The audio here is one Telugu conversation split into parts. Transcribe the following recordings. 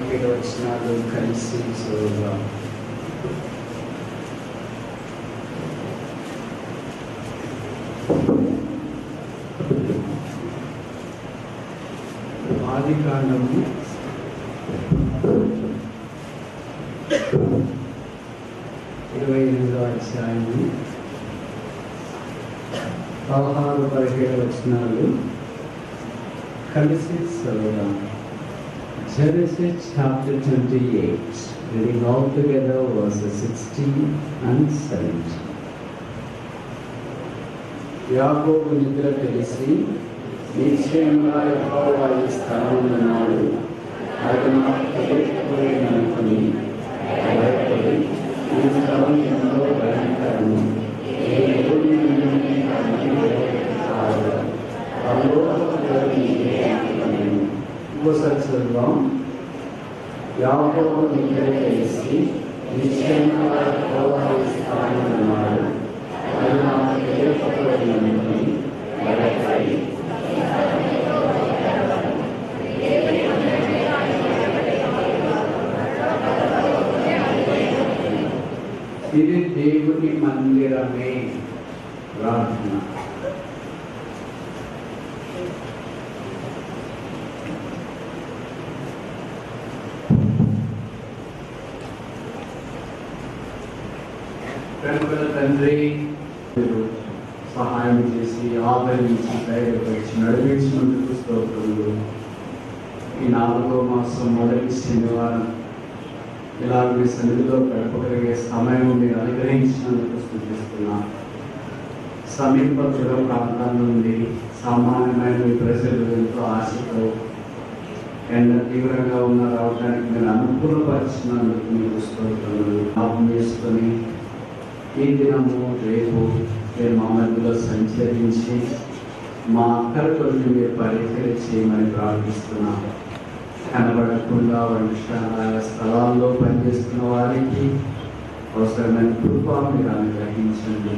17 వచనాలు కలిసి చదువుదాం. ఆదికాండము 28వ అధ్యాయము 16-17 వచనాలు కలిసి చదువుదాం. Genesis chapter 28, reading all together verses 16 and 17. యాకోబు నిద్ర తెలిసి నిశ్చయంగా యెహోవా ఈ స్థలములో ఉన్నాడు, ఆయన తెలియకపోయిననుకుని భయపడి ఈ స్థలం ఎంతో భయంకరము, చదువుదాం. యాకోబు నిద్ర తెలిసి నిశ్చయంగా యెహోవా ఈ స్థలములో ఉన్నాడు, ఆయన తెలియకపోయిననుకుని భయపడి ఇది దేవుని మందిరమే. ప్రార్థన. ప్రేమగల తండ్రి, సహాయం చేసి ఆదరించి ధైర్యపరిచి నడిపించినందుకు స్తోత్రములు. ఈ 4వ మాసం మొదటి శనివారం ఇలా మీ సన్నిధిలో గడపగలిగే సమయం మీరు అనుగ్రహించినందుకు స్తుతిస్తున్నా. సమీప దూర ప్రాంతాల నుండి సామాన్యమైన మీ ప్రజలు ఎంతో ఆశతో ఎండ తీవ్రంగా ఉన్న రావడానికి మీరు అనుకూలపరిచినందుకు మీకు స్తోత్రములు. జ్ఞాపకం చేసుకొని ఈ దినము రేపు మీరు మా మధ్యలో సంచరించి మా అక్కర కొరకు మీరు పరిచయం చేయమని ప్రార్థిస్తున్నాము. కనబడకుండా వంటశాల స్థలాల్లో పనిచేస్తున్న వారికి అవసరమైన కృప మీరు అనుగ్రహించండి.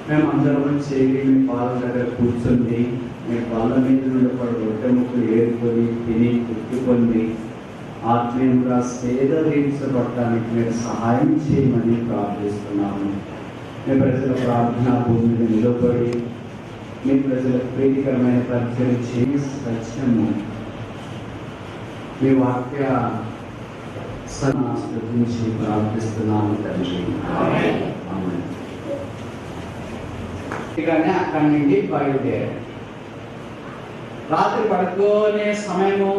మేమందరం చేరి మీ పాల దగ్గర కూర్చొని మీ పాల మీద నుండి పడి రొట్టెముక్కలు ఏరుకొని తిని కుట్టుకొని ఆత్మీయంగా సేద తీర్చబడటానికి మీరు సహాయం చేయమని ప్రార్థిస్తున్నాము. మీ ప్రజల ప్రార్థనా భూమిని నిలబడి మీ ప్రజలకు ప్రీతికరమైన పరిచయం చేసి సత్యము మీ వాక్య సన్నాస్కరించి ప్రార్థిస్తున్నాము తండ్రి. కానీ అక్కడి నుండి బయలుదేరారు. రాత్రి పడుకోనే సమయము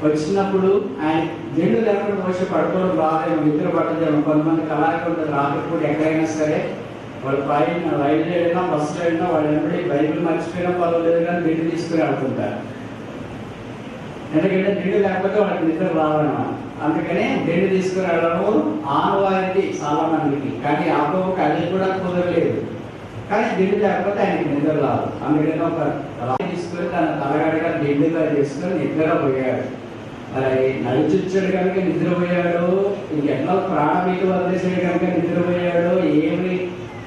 వచ్చినప్పుడు ఆయన జెండు లేకుండా పోసి పడుకోవడం రాదేమో, నిద్ర పట్టదేమో. కొంతమంది కళాకారులు రాత్రిపూట ఎక్కడైనా సరే వాళ్ళు పైన రైలు వెళ్ళినా బస్సులో వెళ్ళినా వాళ్ళు ఎన్నడీ బైబిల్ మర్చిపోయినా పర్వాలేదు కానీ జెండు తీసుకుని ఆడుకుంటారు. ఎందుకంటే జెండు లేకపోతే వాళ్ళకి నిద్ర రావడం, అందుకని జెండు తీసుకుని వెళ్ళడం ఆనవాయితీ చాలా మందికి. కానీ యాకోబుకి అది కూడా కుదరలేదు. కానీ జెండు లేకపోతే ఆయనకి నిద్ర రాదు. అందుకని ఒక రాయి తీసుకొని తన తలగడగా జెండుగా చేసుకొని నిద్రపోయాడు. మరి నడిచొచ్చాడు కనుక నిద్రపోయాడు, ఇంకెట్లా ప్రాణమీద వదిలేసాడు కనుక నిద్రపోయాడు. ఏమి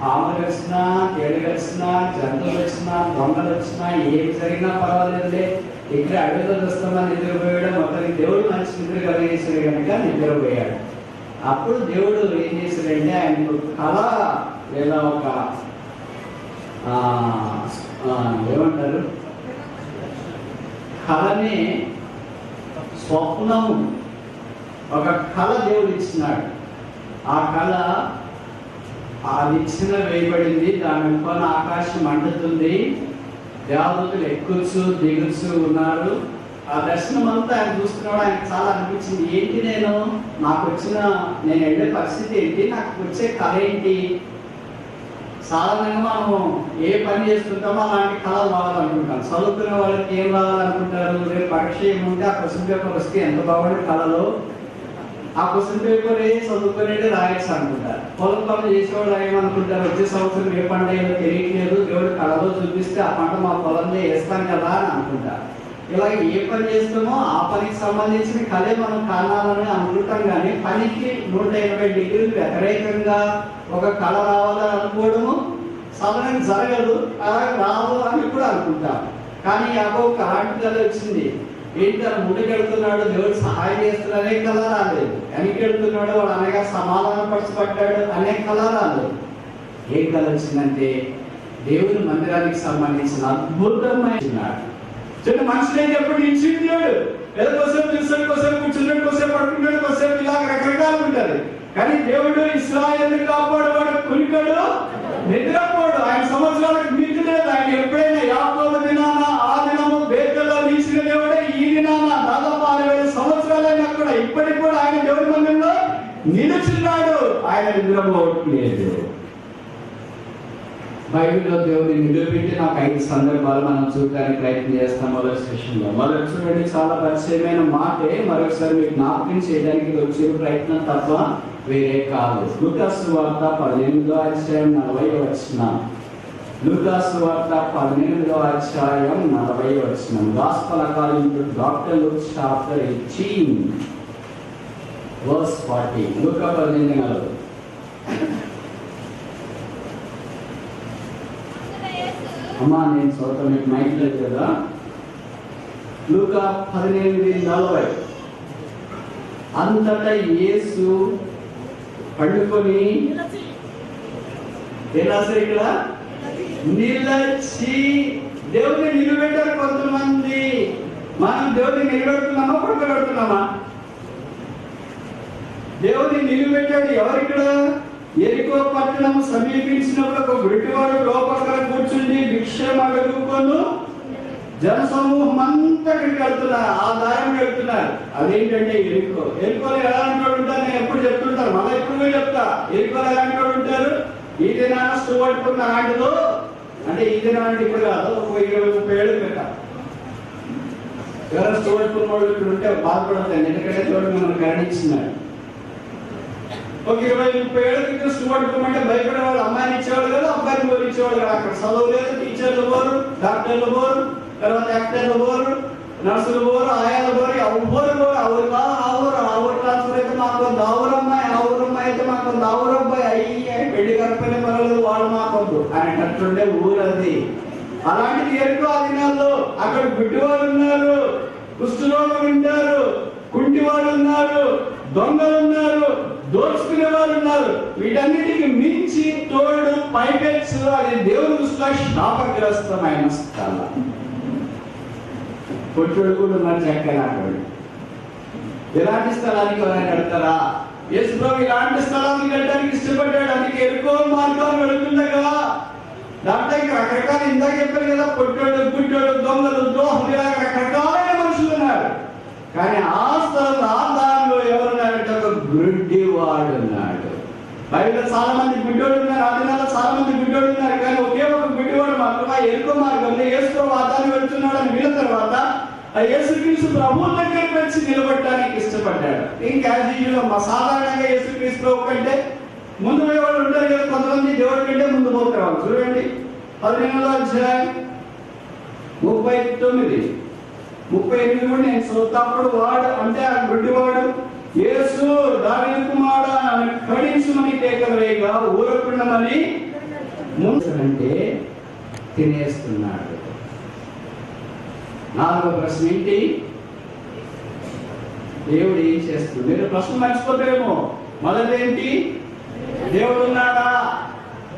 పాములు వచ్చినా, తేళ్ళు వచ్చినా, జంతువులు వచ్చినా, దొంగలు వచ్చినా, ఏమి జరిగినా పర్వాలేదులే, ఇక్కడ అడుగుతో వస్తామని నిద్రపోయాడు. మొత్తానికి దేవుడు మంచి నిద్ర కలిగేసాడు కనుక నిద్రపోయాడు. అప్పుడు దేవుడు ఏం చేశాడంటే ఆయనకు కళ లేదా ఒక ఏమంటారు కళని స్వప్నము, ఒక కళ దేవుడు ఇచ్చినాడు. ఆ కళ అది ఇచ్చిన వేయబడింది. దాని పైన ఆకాశం మండుతుంది, దేవదూతలు ఎక్కుచ్చు దిగుచ్చు ఉన్నారు. ఆ దర్శనం అంతా ఆయన చూస్తున్నాడు. ఆయనకు చాలా అనిపించింది, ఏంటి నేను వెళ్ళే పరిస్థితి ఏంటి, నాకు వచ్చే కళ ఏంటి. సాధారణంగా మనము ఏ పని చేస్తుంటామో అలాంటి కళలు రావాలనుకుంటాం. చదువుకునే వాళ్ళకి ఏం రావాలనుకుంటారు, రేపు పరీక్ష ఏముంటే ఆ క్వశ్చన్ పేపర్ వస్తే ఎంత బాగుండే కళలో ఆ క్వశ్చన్ పేపర్ చదువుకునేది రాయొచ్చు అనుకుంటారు. పొలం పనులు చేసేవాళ్ళు ఏమనుకుంటారు, వచ్చే సంవత్సరం ఏ పంట ఏదో తెలియట్లేదు, దేవుడు కళలో చూపిస్తే ఆ పంట మా పొలంలో వేస్తాం కదా అని అనుకుంటారు. ఇలా ఏ పని చేస్తామో ఆ పనికి సంబంధించిన కళే మనం కారణాలని అనుకుంటాం. కానీ పనికి 180 డిగ్రీలు వ్యతిరేకంగా ఒక కళ రావాలని అనుకోవడము సాధారణంగా జరగదు, అలాగే రాదు అని కూడా అనుకుంటాం. కానీ యాకోబుకి అలాంటి కళ వచ్చింది. ఏంటి తన ముందుకెళ్తున్నాడు, దేవుడు సహాయం చేస్తున్నాడు అనే కళ రాలేదు. వెనకెళ్తున్నాడు, వాడు అనగా సమాధాన పరచబడ్డాడు అనే కళ రాలేదు. ఏ కళ వచ్చిందంటే దేవుని మందిరానికి సంబంధించిన అద్భుతమైన చిన్న మనుషులే చెప్పండి, నిశ్చించాడు ఏదో కోసేపు చూసాడు, కోసేపు కూర్చున్నాడు, కోసేపు పడుకున్నాడు, కోసేపు ఇలా రకరకాలు ఉంటారు. కానీ దేవుడు ఇశ్రాయేలుని కాపాడువాడు, కునికడు నిద్రపోడు. ఆయన సంవత్సరాలకు మించలేదు. ఆయన ఎప్పుడైనా యాకోబు దినాన ఆ దినము బేతలో నిలిచిన దేవుడే ఈ దినాన దాదాపు 60,000 సంవత్సరాలైనా కూడా ఇప్పటికి కూడా ఆయన దేవుడి మందిరంలో నిలుచున్నాడు. ఆయన నిద్రపోవట్లేదు. బైబిల్లో దేవుడిని నిలబెట్టి నాకు 5 సందర్భాలు మనం చూడడానికి ప్రయత్నం చేస్తాం. మొదటి సెషన్లో మొదటి చూడండి, చాలా పరిచయమైన మాటే మరొకసారి మీకు జ్ఞాపకం చేయడానికి వచ్చే ప్రయత్నం తప్ప వేరే కాదు. లూకా సువార్త 18వ అధ్యాయం 40వ వచనం. లూకా సువార్త 18వ అధ్యాయం 40వ వచనం. Gospel according to doctor Luke chapter 18 verse 40. లూకా 18:40. అమ్మా నేను చదువుతా, మీకు మైక్ లేదు కదా. లూకా 18:40. అంతటా యేసు పండుకొని ఇక్కడ నిలచి, దేవుడిని నిలబెట్టారు కొంతమంది. మనం దేవుడిని నిలబెడుతున్నామా, పడుకోబెడుతున్నామా? దేవుడిని నిలబెట్టాడు. ఎవరిక్కడ? ఎరికో పట్టణం సమీపించినప్పుడు ఒక గుడ్డివాడు లోపల కూర్చుండి భిక్షం అడుగుకొని జన సమూహం అంతా అక్కడికి వెళ్తున్నారు, ఆ దారం వెళ్తున్నారు. అదేంటంటే ఎరికో. ఎరికోలో ఎలాంటి వాడు ఉంటారు, నేను ఎప్పుడు చెప్తుంటాను, మళ్ళీ ఎప్పుడు చెప్తా. ఎరికోలో ఎలాంటి వాడు ఉంటారు? ఈ దినాన సువార్త నాటిలో, అంటే ఈ దినాన్ని ఇప్పుడు కాదు, ఒక 20-30 ఏళ్ళు పెట్టా. ఎవరైనా సువార్త వాళ్ళు ఇక్కడ ఉంటే బాధపడతాను, ఎందుకంటే చూడండి మనం కరణించినాడు. ఒక 20-30 ఏళ్ళ క్రితం సువార్తమంటే భయపడే వాళ్ళు అమ్మాయిని ఇచ్చేవాళ్ళు కదా, అబ్బాయిని పోరు ఇచ్చేవాళ్ళు కదా. అక్కడ చదువు లేదు, టీచర్లు పోరు, డాక్టర్లు పోరు, తర్వాత యాక్టర్లు పోరు, నర్సులు పోరు, ఆయాలు పోరు, ఎవరు పోరు. ఆవురు ట్రాన్స్ఫర్ అయితే మాకు దావురమ్మాయి, ఆవురమ్మాయి అయితే మాకు దావురబ్బాయి అయ్యి పెళ్లి కరపని పర్వాలేదు, వాళ్ళు మాకొద్దు అనేటట్టుండే ఊరు అది. అలాంటిది ఎక్కువ ఆ దినాల్లో అక్కడ గుడ్డివాళ్ళు ఉన్నారు, కుష్ఠరోగులు ఉంటారు, కుంటివాళ్ళు ఉన్నారు, దొంగలు ఉన్నారు, దోచుకునే వాళ్ళు ఉన్నారు. వీటన్నిటికి మించి తోడు పైపెచ్చు అది దేవుని దృష్టిలో శాపగ్రస్తమైన స్థలం. కొట్టుడు కూడా ఉన్నారు, చెక్కలాంటి. ఇలాంటి స్థలానికి ఎవరైనా కడతారా? యేసు ప్రభు ఇలాంటి స్థలానికి వెళ్ళడానికి ఇష్టపడ్డాడు. అందుకే ఎరుకో మార్గాలు వెళుతుండగా దాంట్లో రకరకాల ఇందాక చెప్పారు కదా, కొట్టోడు, గుడ్డోడు, దొంగలు, ద్రోహులు, ఇలా రకరకాలైన మనుషులు ఉన్నారు. కానీ ఆ స్థలంలో ఆ దారిలో ఎవరున్నారంటే ఒక గుడ్డివాడు ఉన్నాడు. బైబిల్లో చాలా మంది గుడ్డోడు ఉన్నారు, ఆ దినాల్లో చాలా మంది గుడ్డోడు ఉన్నారు. కానీ ఒకే ఒక గుడ్డివాడు మాత్రం ఆ ఎరుకో మార్గంలో యేసు ప్రభు ఆ దాన్ని వెళ్తున్నాడు అని విన్న తర్వాత ఆ యేసుక్రీస్తు ప్రభు దగ్గరికి వచ్చి నిలబడటానికి ఇష్టపడ్డాడు. ఇంకా సాధారణంగా యేసుక్రీస్తు ప్రభు కంటే ముందు పోయేవాళ్ళు ఉంటారు కదా, కొంతమంది దేవుడి కంటే ముందు పోతారు. చూడండి 18వ అధ్యాయం 39 కూడా నేను చూస్తప్పుడు వాడు అంటే ఆ గుడ్డివాడు యేసు దావీదు కుమారుడా నన్ను కరుణించుమని కేకవేయగా ఊరకుండమని అంటే తినేస్తున్నాడు. 4వ ప్రశ్న ఏంటి? దేవుడు ఏం చేస్తుంది? మీరు ప్రశ్న మర్చిపోతారేమో. మొదటి దేవుడు ఉన్నాడా?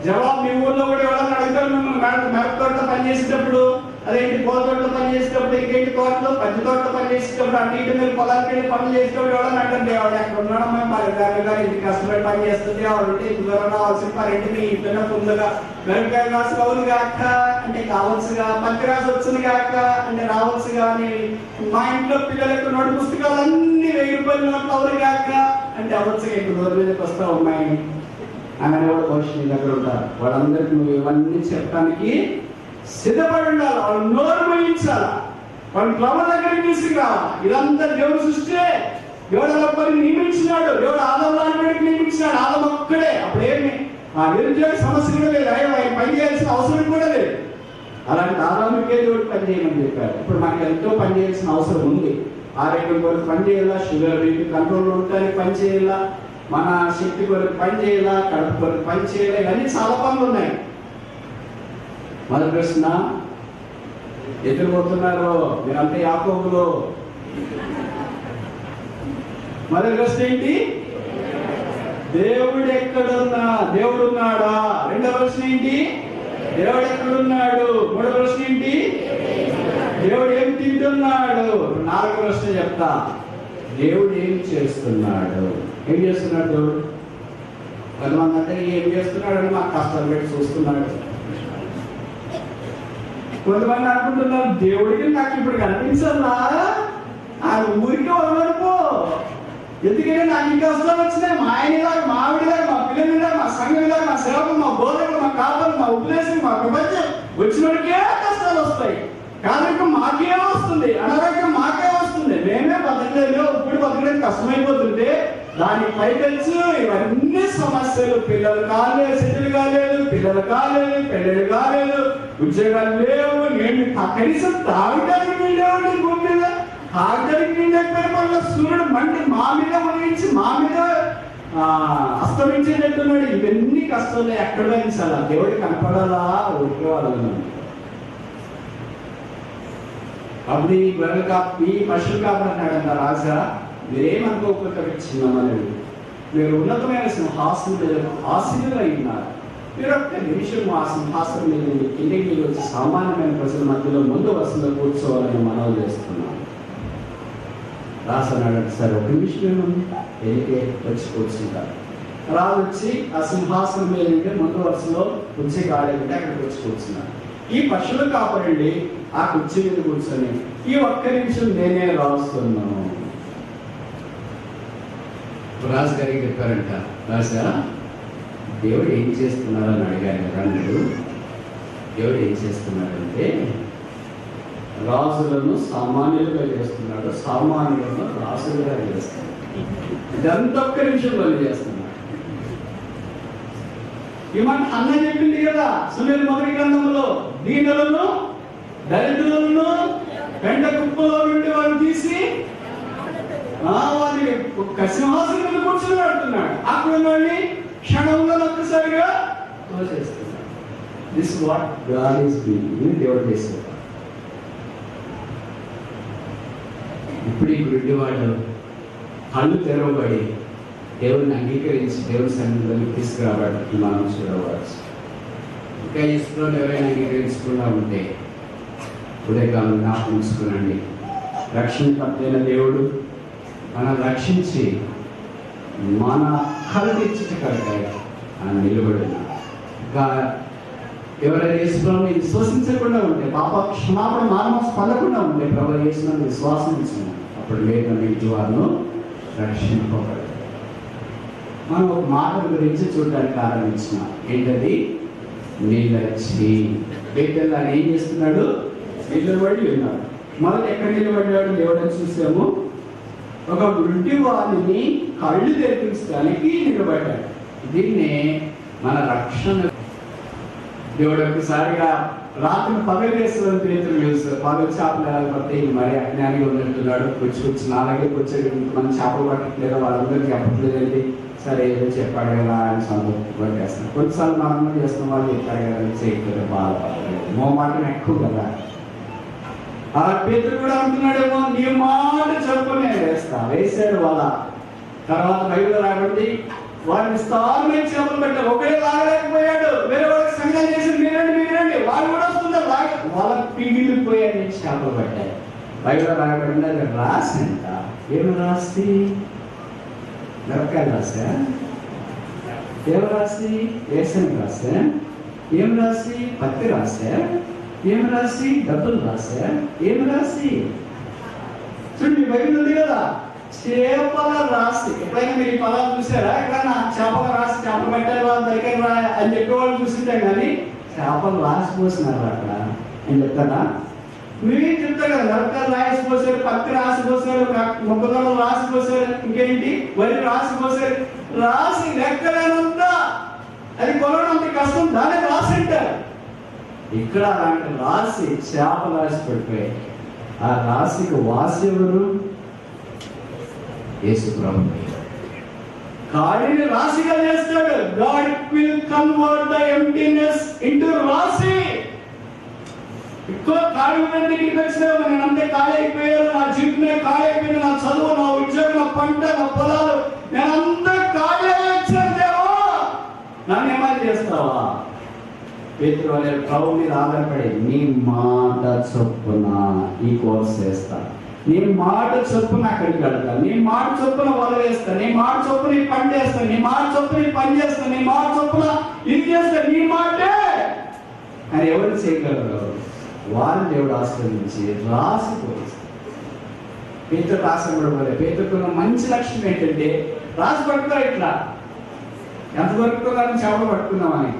జవాబు మీ ఊళ్ళో కూడా ఎవరన్నా అడుగుతారు మిమ్మల్ని మిరప తోటలో పనిచేసేటప్పుడు, అదేంటి పూల తోటలో పనిచేసేటప్పుడు, ఇంకేంటి తోటలో పచ్చి తోటలో పనిచేసేటప్పుడు, అటు ఇటు మీరు పొలానికి వెళ్ళి పనులు చేసేటప్పుడు ఎవరన్నా అంటారు దేవుడు ఎక్కడ ఉన్నాడు, మేము పల్లెదారులుగా ఇంటి కష్టపడి పని చేస్తుంది, ఆవిడంటే ఇంటి ద్వారా రావాల్సిన పని మీ ఇంట్లోనే ముందుగా మిరపకాయ రాసి కావాలి కాక అంటే కావాల్సిగా, పత్తి రాసి వచ్చింది కాక అంటే రావాల్సిగా, మా ఇంట్లో పిల్లలకు నోటి పుస్తకాలన్నీ 1000 రూపాయల నోట్లు అవును కాక అంటే అవ్వచ్చుగా. ఇంటి దూరం మీదకి వస్తావు అమ్మాయిని ఆయన కూడా భవిష్యత్తు దగ్గర ఉంటారు. వాళ్ళందరికీ నువ్వు ఇవన్నీ చెప్పడానికి సిద్ధపడి ఉండాలి. వాళ్ళు నోరు మోయించాలి, వాళ్ళు ప్రభు దగ్గరికి తీసుకురావాలి. ఇదంతా దేవుడు సృష్టి. దేవుడు అలా నియమించినాడు. దేవుడు ఆదవాడికి నియమించినాడు. ఆదం ఒక్కడే. అప్పుడేమి ఆ నిరుద్యోగ సమస్య కూడా లేదు, ఆయన పని చేయాల్సిన అవసరం కూడా లేదు. అలాంటి ఆదాముకే దేవుడు పని చేయమని చెప్పారు. ఇప్పుడు మనకి ఎంతో పని చేయాల్సిన అవసరం ఉంది. ఆరోగ్యం కొరకు పని చేయాలా, షుగర్ బీపీ కంట్రోల్లో ఉండడానికి పని చేయాలా, మన శక్తి కొరకు పని చేయాలా, కడుపు కొరకు పని చేయాలా, ఇవన్నీ చాలా పనులు ఉన్నాయి. మొదటి ప్రశ్న, ఎదురుపోతున్నారు మీరంతా యాకోబులో మొదటి ప్రశ్న ఏంటి? దేవుడు ఎక్కడున్నా? దేవుడు ఉన్నాడా? రెండవ ప్రశ్న ఏంటి? దేవుడు ఎక్కడున్నాడు? మూడవ ప్రశ్న ఏంటి? దేవుడు ఏం తింటున్నాడు? నాలుగవ ప్రశ్న చెప్తా, దేవుడు ఏం చేస్తున్నాడు? ఏం చేస్తున్నాడు దేవుడు? కొంతమంది అంటే ఏం చేస్తున్నాడు అని మాకు కష్టాలు పెట్టి చూస్తున్నాడు. కొంతమంది అనుకుంటున్నారు దేవుడికి నాకు ఇప్పుడు కనిపించల్లా, ఆ ఊరికి వదలడుకో, ఎందుకంటే నాకు ఈ కష్టాలు వచ్చినాయి, మా ఆయనలాగా, మా ఆవిడలాగా, మా పిల్లలలాగా, మా సంఘంలాగా, మా సేవకులు, మా బోధకులు, మా కాపలు, మా ఉపదేశం, మా ప్రపంచం వచ్చినోడికే కష్టాలు వస్తాయి. కాదరికం మాకే వస్తుంది, అనారోగ్యం మాకే వస్తుంది, మేమే బతకలేదు, ఇప్పుడు బతకలేదు కష్టమైపోతుంటే దానికి పైపెచ్చు ఇవన్నీ సమస్యలు. పిల్లలు కాలేదు, సెటిల్ కాలేదు, పిల్లలు కాలేదు, పెళ్ళిళ్ళు కాలేదు, ఉద్యోగాలు లేవు, నేను కనీసం తాగడానికి వెళ్ళేవాడి భూమి మీద, తాగడానికి వెళ్ళకపోయిన వల్ల సూర్యుడు మండి మా మీద ఉదయించి మా మీద అస్తమించేటట్టున్నాడు. ఇవన్నీ కష్టాలు ఎక్కడ భరించాలా? దేవుడికి కనపడాలా? ఉద్యోగాలు అప్పుడు ఈ పశువులు కాపాడినాడంట రాజా, మీరేమనుకోకపోతే చిన్నమనేది, మీరు ఉన్నతమైన సింహాసనం మీద ఆశీనులు అయినారు, మీరు ఒక్క నిమిషం ఆ సింహాసనం మీద ఇంటికి వచ్చి సామాన్యమైన ప్రజల మధ్యలో ముందు వరుసలో కూర్చోవాలని మనవి చేస్తున్నాను. రాసన్నాడు, సరే ఒక నిమిషం వెళ్తే వచ్చి కూర్చుంటారు. రాజు వచ్చి ఆ సింహాసనం మీద ఉంటే ముందు వరుసలో కుర్చీ కాలేదంటే అక్కడికి వచ్చి కూర్చున్నాడు. ఈ పశువులు కాపాడండి ఆ కుర్చీ మీద కూర్చొని, ఈ ఒక్క నిమిషం నేనే రాస్తున్నాను. రాజు గారికి చెప్పారంట, రాజా దేవుడు ఏం చేస్తున్నాడు అని అడిగారు కదా మీరు. దేవుడు ఏం చేస్తున్నాడంటే రాజులను సామాన్యులుగా చేస్తున్నాడు, సామాన్యులను రాజులుగా చేస్తున్నాడు. ఇదంతా ఒక్క నిమిషంలో చేస్తున్నాడు. ఈ మాట అన్న చెప్పింది కదా సునీల్ మొదటి గ్రంథంలో, దీనులను దరిద్రులను పెంట కుప్పలో నుండి వాళ్ళు తీసి వారిని ఒక సింహాసనం మీద కూర్చొని పెడుతున్నాడు. అక్కడ నుండి క్షణంలో ఒక్కసారిగా తోసేస్తున్నాడు. This what God is doing. దేవుడు చేసేవాడు. ఇప్పుడు ఈ గుడ్డివాడు కళ్ళు తెరవబడి దేవుడిని అంగీకరించి దేవుడి సన్నిధిలోకి తీసుకురాబట్టి మనం చూడవచ్చు. ఇంకా ఇసులో ఎవరైనా అంగీకరించకుండా ఉంటే ఉదయకాలం జ్ఞాపకం ఉంచుకోనండి, రక్షణ తప్పైన దేవుడు మనం రక్షించి మన కళ్ళు తెచ్చిన కలకాయ ఆయన నిలబడి ఇంకా ఎవరైనా యేసుని విశ్వసించకుండా ఉంటే, పాప క్షమాపణ మానవాసం పొందకుండా ఉంటే ప్రభు యేసుని విశ్వాసం ఇచ్చింది, అప్పుడు లేదు ఇంటి వారిను రక్షింపబడి. మనం ఒక మాట గురించి చూడడానికి ఆరంభించిన ఏంటది? నిలచి. పేతురు ఆయన ఏం చేస్తున్నాడు? నిలబడి ఉన్నాడు. మొదటి ఎక్కడ నిలబడ్డాడు? దేవుడని చూసాము, ఒక గుడ్డి వారిని కళ్ళు తెరిపించడానికి నిలబడ్డాడు. దీన్నే మన రక్షణ. దేవుడు ఒకసారిగా రాత్రి పగలు వేస్తుందని పేతురు తెలుసు, పగలు చేపలు పడితే మరి అజ్ఞానిగా ఉన్నట్టున్నాడు, కూర్చొచ్చి నాలాగే కూర్చొని మనం చేపలు పట్టట్లేదా వాళ్ళందరికీ చెప్పట్లేదండి, సరే ఏదో చెప్పాడు కదా అని సంతోషపట్టేస్తాం. కొన్నిసార్లు మనం చేస్తున్న వాళ్ళు చెప్పారు కదా చేయట్లేదు, బాధపడలేదు, మోమాటం ఎక్కువ కదా. ఆ పేతురు కూడా అంటున్నాడేమో, నీ మాట చెప్పు నేను వేస్తా. వేసాడు వాళ్ళ. తర్వాత బైబిల్ రాబడి వాడిని విస్తారమైన చేపలు పెట్టారు. ఒకడే లాగలేకపోయాడు, వేరే వాళ్ళకి సంఘం చేసి మీరండి వాళ్ళు కూడా వస్తున్నారు, వాళ్ళ పిగిలిపోయాడు నుంచి చేపలు పట్టాయి. బైబిల్ రాబడి అది రాసి అంట. ఏమి రాసి? మిరపకాయలు రాసా? ఏం రాసి? వేసని రాసా? ఏం రాసి? పత్తి రాసా? ఏం రాసి? డబ్బులు రాసా? ఏం రాసి? చూడండి బైబిల్ ఉంది కదా, చేపల రాసి. ఎప్పుడైనా మీరు ఈ పదాలు చూసారా? ఎక్కడన్నా చేపల రాసి చేపలు పెట్టాలి వాళ్ళ దగ్గర రా అని చెప్పేవాళ్ళు చూసింటాం, కానీ చేపలు రాసి పోసినారు అక్కడ అని చెప్తారా? మీరే చెప్తారు కదా, మిరపకాయలు రాసి పోసారు, పత్తి రాసి పోసారు, మొక్కజొన్నలు రాసి పోసారు, ఇంకేంటి వరి రాసి పోసారు. రాసి లెక్కలేనంతా అది కొనడంత కష్టం, దాన్ని రాసి అంటారు. ఇక్కడ అలాంటి రాసి చేపలు రాసి పడిపోయాయి. ఆ రాశికి వాసి ఎవరు? యేసు ప్రభువు. గాడిని రాశిగా చేస్తాడు. God will convert the emptiness into రాశి. ఎక్కువ ఖాళీ దగ్గరికి వచ్చినావు, నేను అంతే ఖాళీ అయిపోయాను, నా జీవితమే ఖాళీ అయిపోయింది, నా చదువు, నా ఉద్యోగం, నా పంట, నా పొలాలు, నేను అంతా ఖాళీ వచ్చాను దేవా, నన్ను ఏమైనా చేస్తావా? పేతురు అనే ప్రభు మీద ఆధారపడి నీ మాట చొప్పున ఈ కోర్స్ చేస్తా, నీ మాట చొప్పున అక్కడికి వెళ్తా, నీ మాట చొప్పున వదిలేస్తా, నీ మాట చొప్పున ఈ పని చేస్తా, నీ మాట చొప్పున ఈ పని చేస్తా, నీ మాట చొప్పున ఇది చేస్తా, నీ మాటే అని ఎవరు చేయగలరు? వారిని దేవుడు ఆశ్రయించి రాసిపోయిస్తారు. పేతురు రాసబడబోలే. పేతురుకున్న మంచి లక్షణం ఏంటంటే రాసి పట్టుకో, ఇట్లా ఎంత పట్టుకోవాలని చెవులు పట్టుకున్నామని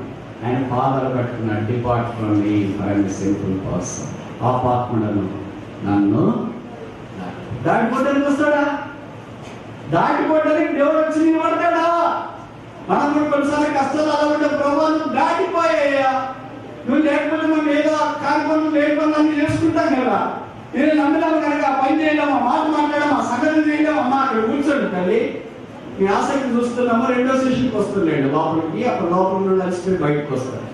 ఆయన పాదాలు పట్టుకున్నాడు. Depart from me for I am simple person, పాపాత్ముడను, నన్ను దాటిపోవడానికి వస్తాడా? దాటిపోవడానికి దేవుడు వచ్చి నేను పడతాడా? మనం కూడా కొన్నిసార్లు కష్టాలు అలా ఉంటే ప్రభావం దాటిపోయాయా, నువ్వు లేకపోతే మనం ఏదో కార్యక్రమం లేకపోతే చేసుకుంటాం కదా, నేను నమ్మినాము కనుక పని చేయలేమా, మాట మాట్లాడమా, సంగతి చేయలేమా, అక్కడ కూర్చోండి తల్లి, మీ ఆసక్తి చూస్తున్నాము. రెండో సెషన్కి వస్తున్నాడు లోపలికి, అప్పుడు లోపల నుండి నచ్చిపోయి బయటకు వస్తాడు.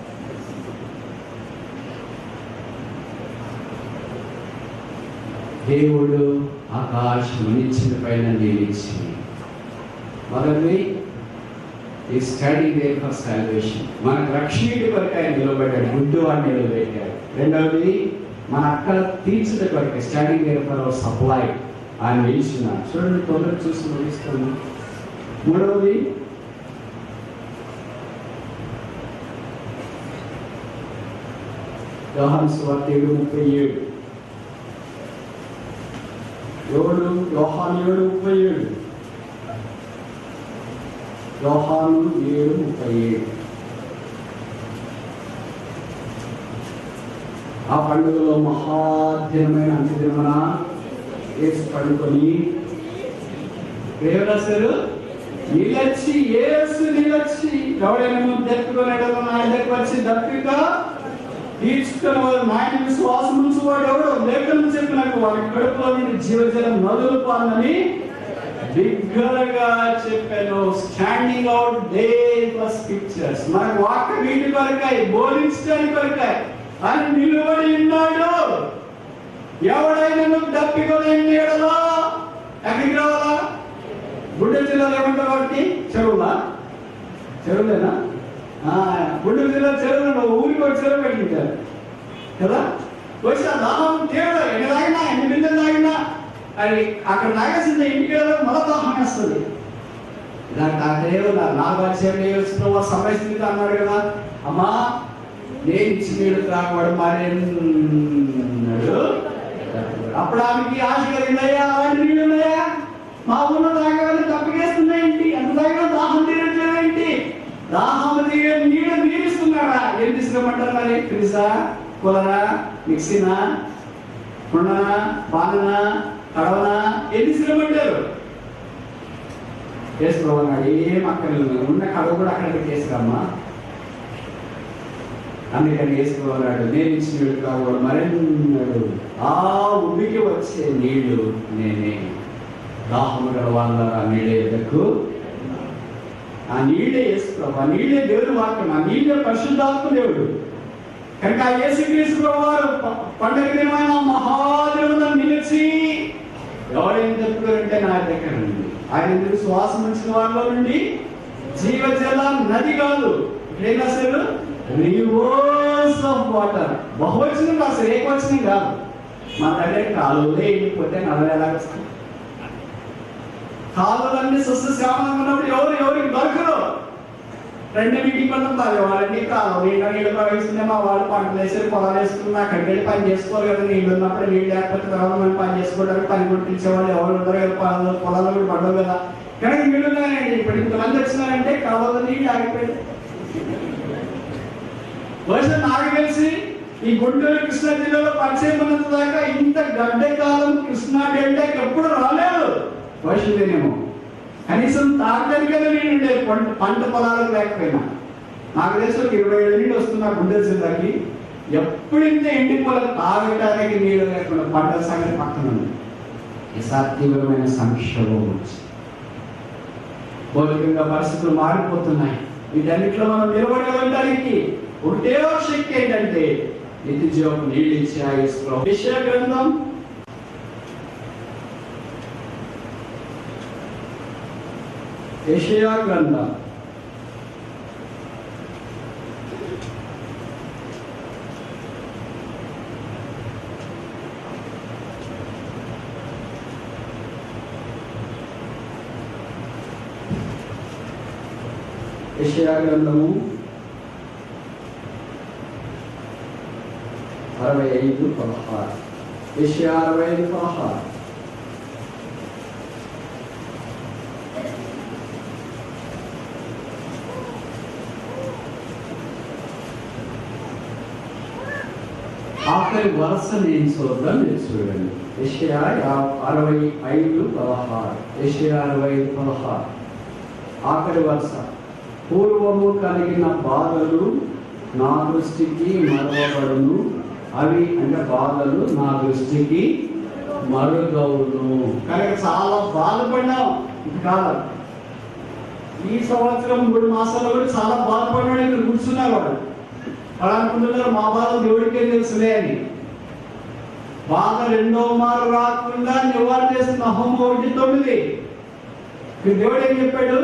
దేవుడు ఆకాశం నిచ్చిన పైన నిలిచి మొదటి ఈ స్టడీ దేర్ ఫర్ సాల్వేషన్, మనకు రక్షణ కొరకు ఆయన నిలబడ్డాడు, గుడ్డు వాడిని నిలబెట్టాడు. రెండవది మన అక్కడ తీర్చుట కొరకు study there for our supply ఆయన నిలిచినాడు. చూడండి, తొందరగా చూసి ముగిస్తాము. మూడవది యోహాను సువార్త 7:37, యోహాను 7:37, యోహాను 7:37. ఆ పండుగలో మహాదినమైన అంత్యదినమున యేసు పండుకొని రాశారు, నిలచి యేసు నిలచి ఎవడైనా దప్పుకున్నాడు నా దగ్గరకు వచ్చి దప్పిక తీర్చుకున్న వారు నా విశ్వాసం ఉంచువాడు ఎవడో లేఖనం చెప్పినట్టు వారి కడుపులో నుండి జీవజలం నదులు పాలని బిగ్గరగా చెప్పాను. Standing out day plus pictures, మనకు వాక్య వీటి కొరకాయ బోధించడానికి కొరకాయ అని నిలబడి ఉన్నాడు. ఎవడైనా నువ్వు దప్పికొని ఎడలా ఎక్కడికి రావాలా? గుంటూరు జిల్లాలో ఏమంటారు కాబట్టి చెరువులేనా? గుంటూరు జిల్లా చెరువులు ఊరికి ఒక చెరువు పెట్టింటారు కదా. వచ్చి ఆ దాహం తీవ్ర ఎన్ని తాగినా ఎన్ని బిందెలు తాగినా అది అక్కడ తాగేసింది, ఇంటికి మళ్ళా దాహం వేస్తుంది. దానికి అక్కడే నాకు వచ్చిన సమయస్థితి అన్నాడు కదా, అమ్మా నేను ఇచ్చి నీళ్ళు త్రాగవాడు మారేడు. అప్పుడు ఆమెకి ఆశ కలిగిందయ్యా, అలాంటి నీళ్ళు ఉన్నాయా? మా ఊళ్ళో తాగేవాళ్ళు తప్పకేస్తున్నాయేంటి? అంత తాగినా దాహం తీరట్లేదేంటి? దాహం తీరే నీళ్ళు తీరుస్తున్నాడా? ఏం తీసుకురమ్మంటారు మరి? ఫ్రిజా, కూలరా, మిక్సీనా, ఉండనా, బాననా, కడవనా, ఏం తీసుకురమ్మంటారు? వేసుకోవాలన్నాడు. ఏం అక్కర్లేదు, ఉన్న కడవ కూడా అక్కడ పెట్టేసుకమ్మా. అందుకని వేసుకోవాలన్నాడు. నేను ఇచ్చిన నీళ్ళు కావాలి మరెన్నాడు. ఆ ఉడికి వచ్చే నీళ్లు నేనే, దాహము గల వాళ్ళ నీళ్ళే ఎదకు, ఆ నీళ్ళే వేసుకోవాలి. ఆ నీళ్ళే దేవుడు వాక్యం, ఆ నీళ్ళే పరిశుద్ధాత్మ దేవుడు. కనుక ఆ యేసుక్రీస్తు వారు పండుగ దినమైన మహాదేవుడు నిలిచి ఎవరైనా చెప్పుకోరంటే నా దగ్గర నుండి ఆయన ఎందుకు శ్వాసం ఉంచిన వాళ్ళలో నుండి జీవజల నది కాదు, ఇక్కడేం రాశారు? Reverse of water. బహువచనం రాశారు, ఏకవచనం కాదు. మా దగ్గర కాలువలే వెళ్ళిపోతే నదులు ఎలా వస్తాయి? కాలువలన్నీ సస్యశ్యామలంగా ఉన్నప్పుడు ఎవరికి దొరకరు. రెండు మీటింగ్ పడుతుంది, వాళ్ళని కాలువ నీళ్ళు ప్రవహిస్తుంది, మా వాళ్ళు పంటలు వేసారు, పొలాలు వేసుకున్నా అక్కడికి వెళ్ళి పని చేసుకోవాలి కదా. నీళ్ళు ఉన్నప్పుడు నీళ్ళు లేకపోతే తర్వాత మనం పని చేసుకోవడానికి పని కొట్టించేవాళ్ళు ఎవరు ఉండరు కదా, పొలాలు కూడా పడవు కదా. కానీ నీళ్ళు ఉన్నాయండి. ఇప్పుడు ఇంతమంది వచ్చినారంటే కాలువలో నీళ్ళు ఆగిపోయింది. బహుశా నాకు తెలిసి ఈ గుంటూరు కృష్ణా జిల్లాలో పరిచయం ఉన్నంత దాకా ఇంత గడ్డ కాలం కృష్ణా డెల్టాకి ఎప్పుడు రాలేదు. భవిష్యత్తేనేమో కనీసం తాగడానికైనా నీళ్ళు ఉండేది, పంట పొలాలకు లేకపోయినా. నాకు తెలిసి 27 నీళ్ళు వస్తున్నా గుంటూరు జిల్లాకి. ఎప్పుడు ఇంత ఎండి పొలం తాగడానికి నీళ్ళు లేకుండా పంటల సంగతి పక్కన ఉంది. తీవ్రమైన సంక్షోభం వచ్చి భౌతికంగా పరిస్థితులు మారిపోతున్నాయి. వీటన్నిటిలో మనం నిలబడి ఉండడానికి ఒకటే శక్తి ఏంటంటే నిత్య జీవపు నీళ్ళు ఇచ్చి ఆయుష్లో. యెషయా గ్రంథం యెషయా గ్రంథం 65:16. యెషయా 65:16. ఆఖరి వరుస నేను చూద్దాం, మీరు చూడండి. యెషయా 65:16. యెషయా 65:16 ఆఖరి వరుస. పూర్వము కలిగిన బాధలు నా దృష్టికి మరువబడును, అవి అంటే బాధలు నా దృష్టికి మరుగవును. కనుక చాలా బాధపడినాం కాలం. ఈ సంవత్సరం 3 మాసాలు కూడా చాలా బాధపడినాడు. ఇక్కడ కూర్చున్నారు వాడు అనుకుంటున్నారు మా బాధ దేవుడికే తెలుసులే అని. బాధ రెండో మారు రాకుండా నివారణ చేసిన నహూము 1:9. దేవుడు ఏం చెప్పాడు?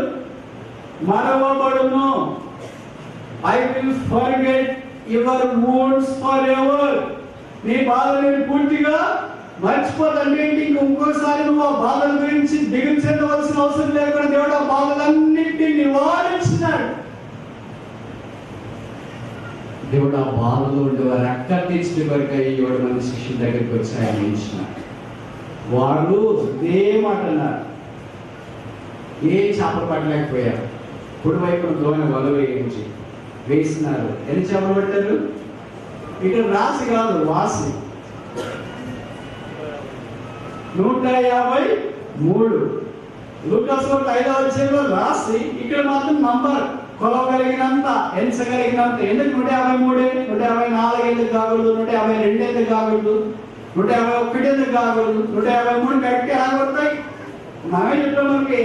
మరవబడును. I will forget your wounds forever. నీ బాధలను పూర్తిగా మర్చిపోదండి. ఇంకోసారి నువ్వు ఆ బాధల గురించి దిగులు చెందవలసిన అవసరం లేకుండా దేవుడు ఆ బాధలన్నింటినీ నివారించినాడు. దేవుడు ఆ బాధలో ఉండేవారు అక్కడ తీర్చిన వరకు అయ్యేవాడు మన శిష్యుల దగ్గరికి వచ్చి ఆయన ఇచ్చినాడు. వాడు ఇదే మాట అన్నారు, ఏ చేపలు పట్టలేకపోయారు. కుడి వైపున దోణ వల వేసినారు. ఎన్ని చేపలు పట్టారు? ఇక్కడ రాసి కాదు, వాసి. 153. లూకాసు 5వ అధ్యాయంలో రాసి ఇక్కడ మాత్రం నంబర్ కొలవగలిగినంత, ఎంచగలిగినంత. ఎందుకు 153? 154 ఎందుకు కాకూడదు? 152 ఎందుకు కాకూడదు? 151 ఎందుకు కాకూడదు? 153 కరెక్ట్ ఆగొస్తాయి. మనమే చెప్తాం, మనకి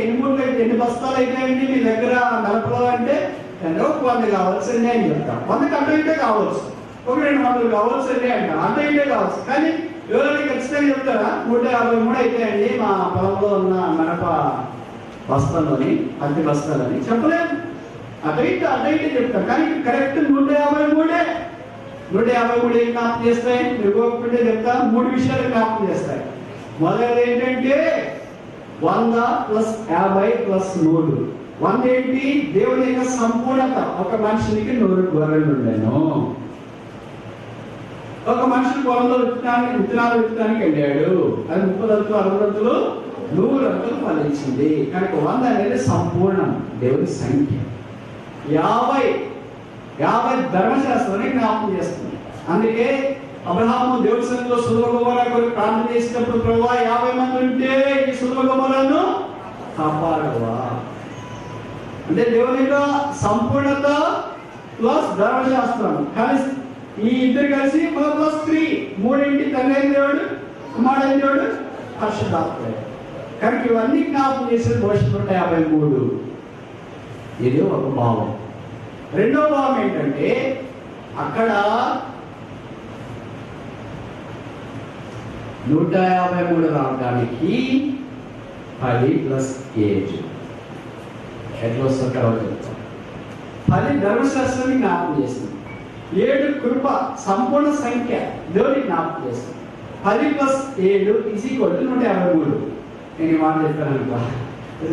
ఎన్ని బస్తాలు అయితాయండి మీ దగ్గర నలపలో అంటే 100 కావాల్సిందే అని చెప్తాం. 100 అటు ఇటే కావచ్చు, 200 కావాల్సిందే అంటాం, అటు ఇటే కావచ్చు. కానీ ఎవరైనా ఖచ్చితంగా చెప్తారా 153 అయితాయండి మా పొలంలో ఉన్న మినప బస్తాలని, పత్తి బస్తాలని? చెప్పలేదు. అటు ఇటే చెప్తాం. కానీ కరెక్ట్ 153. 153 ఏం జ్ఞాపకం చేస్తాయి? ఇవ్వకుంటే చెప్తా, 3 విషయాలు జ్ఞాపకం చేస్తాయి. మొదటిది ఏంటంటే 100 + 50 + 3. 100 ఏంటి? దేవుని యొక్క సంపూర్ణత. ఒక మనిషికి 100 గొర్రెలు ఉండేను. ఒక మనిషి పొలంలో విత్తనాలు విత్తడానికి వెళ్ళాడు. అది 30 రంతులు, 60 రంతులు, 100 రంతులు ఫలించింది. కనుక 100 అనేది సంపూర్ణం, దేవుని సంఖ్య. 50 ధర్మశాస్త్రాన్ని జ్ఞాపకం చేస్తుంది. అందుకే అబ్రహాము దేవుడి సన్నిధిలో సొదొమ గొమొర్రా కొరకు ప్రార్థన చేసినప్పుడు, ప్రభువా 50 మంది ఉంటే ఈ సొదొమ గొమొర్రాను కాపాడవా అంటే దేవుని యొక్క సంపూర్ణత ప్లస్ ధర్మశాస్త్రం కలిసి, ఈ ఇద్దరు కలిసి +3. 3 తండ్రి అయిన దేవుడు, కుమారుడైన దేవుడు, పరిశుద్ధాత్మ. కనుక ఇవన్నీ జ్ఞాపకం చేసేది భవిష్యత్తు 153. ఇది ఒక భావం. రెండో భావం ఏంటంటే అక్కడ 153 రావడానికి 10 + 7 ఎట్లా వస్తుంది తర్వాత చెప్తాం. 10 ధర్మశాస్త్రాన్ని జ్ఞాపకం చేస్తుంది. 7 కృప, సంపూర్ణ సంఖ్య దేవుని జ్ఞాపకం చేస్తుంది. 10 + 7 = 153. నేను ఈ మాట చెప్పాను అనుకో,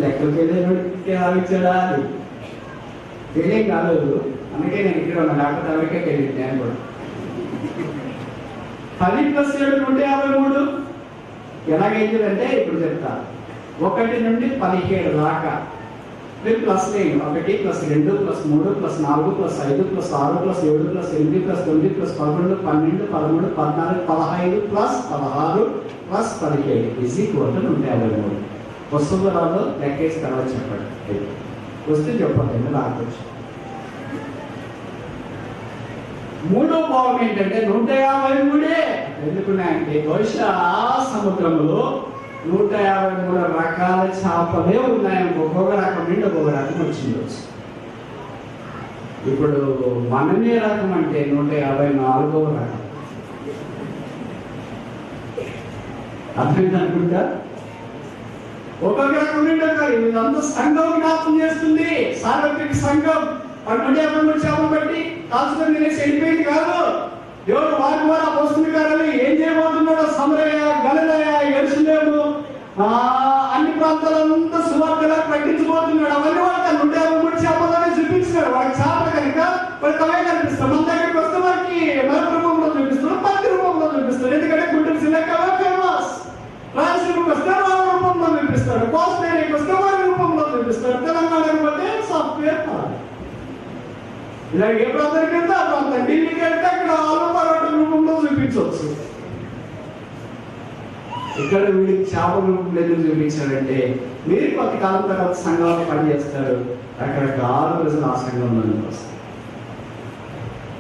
లెక్కలకి ఆలోచించడా అని తెలియం కాలేదు. అందుకే నేను ఇక్కడ ఉన్నా, లేకపోతే ఎవరికే తెలియదు. నేను కూడా 10 + 7 153. ఎలాగైతుందంటే ఇప్పుడు చెప్తా. 1 నుండి 17 దాకా మీరు ప్లస్ లేదు. 1 + 2 + 3 + 4 + 5 + 6 + 7 + 8 + 9 + 10 + 11 12 13 14 15 + 16 + 17 153. వస్తుందో రాదో లెక్కేసి తర్వాత చెప్పండి. వస్తే చెప్పండి, రావచ్చు. మూడో భావం ఏంటంటే 153. ఎందుకున్నాయంటే బహుశా సముద్రంలో 153 రకాల చేపలే ఉన్నాయి. ఒక్కొక్క రకం నుండి ఒక్కొక్క రకం వచ్చిండొచ్చు. ఇప్పుడు మనమే రకం అంటే 154వ రకం. అర్థమైంది అనుకుంటా. ఒక్కొక్క రకం ఇదంతా సంఘం జ్ఞాపకం చేస్తుంది. సార్వత్రిక సంఘం 153 చేపలు బట్టి కాల్చుకొని తినేసి వెళ్ళిపోయింది కాదు. దేవుడు వారి ద్వారా అపోస్తలుల కార్యాలు ఏం చేయబోతున్నాడో సమరయ, గలిలయ, యెరూషలేము అన్ని ప్రాంతాలంతా సువార్తగా ప్రకటించబోతున్నాడు. అవన్నీ వాళ్ళకి 153 చేపలనే చూపించినాడు. వాళ్ళకి చేపలు కనుక వాళ్ళకి అవే కనిపిస్తాం. మన దగ్గరికి వస్తే వారికి మరొక రూపంలో చూపిస్తున్నాడు, పత్తి రూపంలో చూపిస్తాడు. ఎందుకంటే గుంటూరు జిల్లాకి అవే ఫేమస్. రాయలసీమకి వస్తే వాళ్ళ రూపంలో చూపిస్తాడు, కోస్టేరియాకి వస్తే వాళ్ళ రూపంలో చూపిస్తాడు, తెలంగాణకి పోతే సాఫ్ట్వేర్ ఇలా ఏ ప్రాంతానికి వెళ్తే ఆ ప్రాంతం, ఢిల్లీకి వెళ్తే అక్కడ ఆలు పరోటా రూపంలో చూపించవచ్చు. ఇక్కడ వీడికి చేపల రూపంలో ఎందుకు చూపించాడంటే మీరు కొంతకాలం తర్వాత సంఘాలు పనిచేస్తారు, రకరకాల ప్రజలు ఆ సంఘంలో వస్తారు.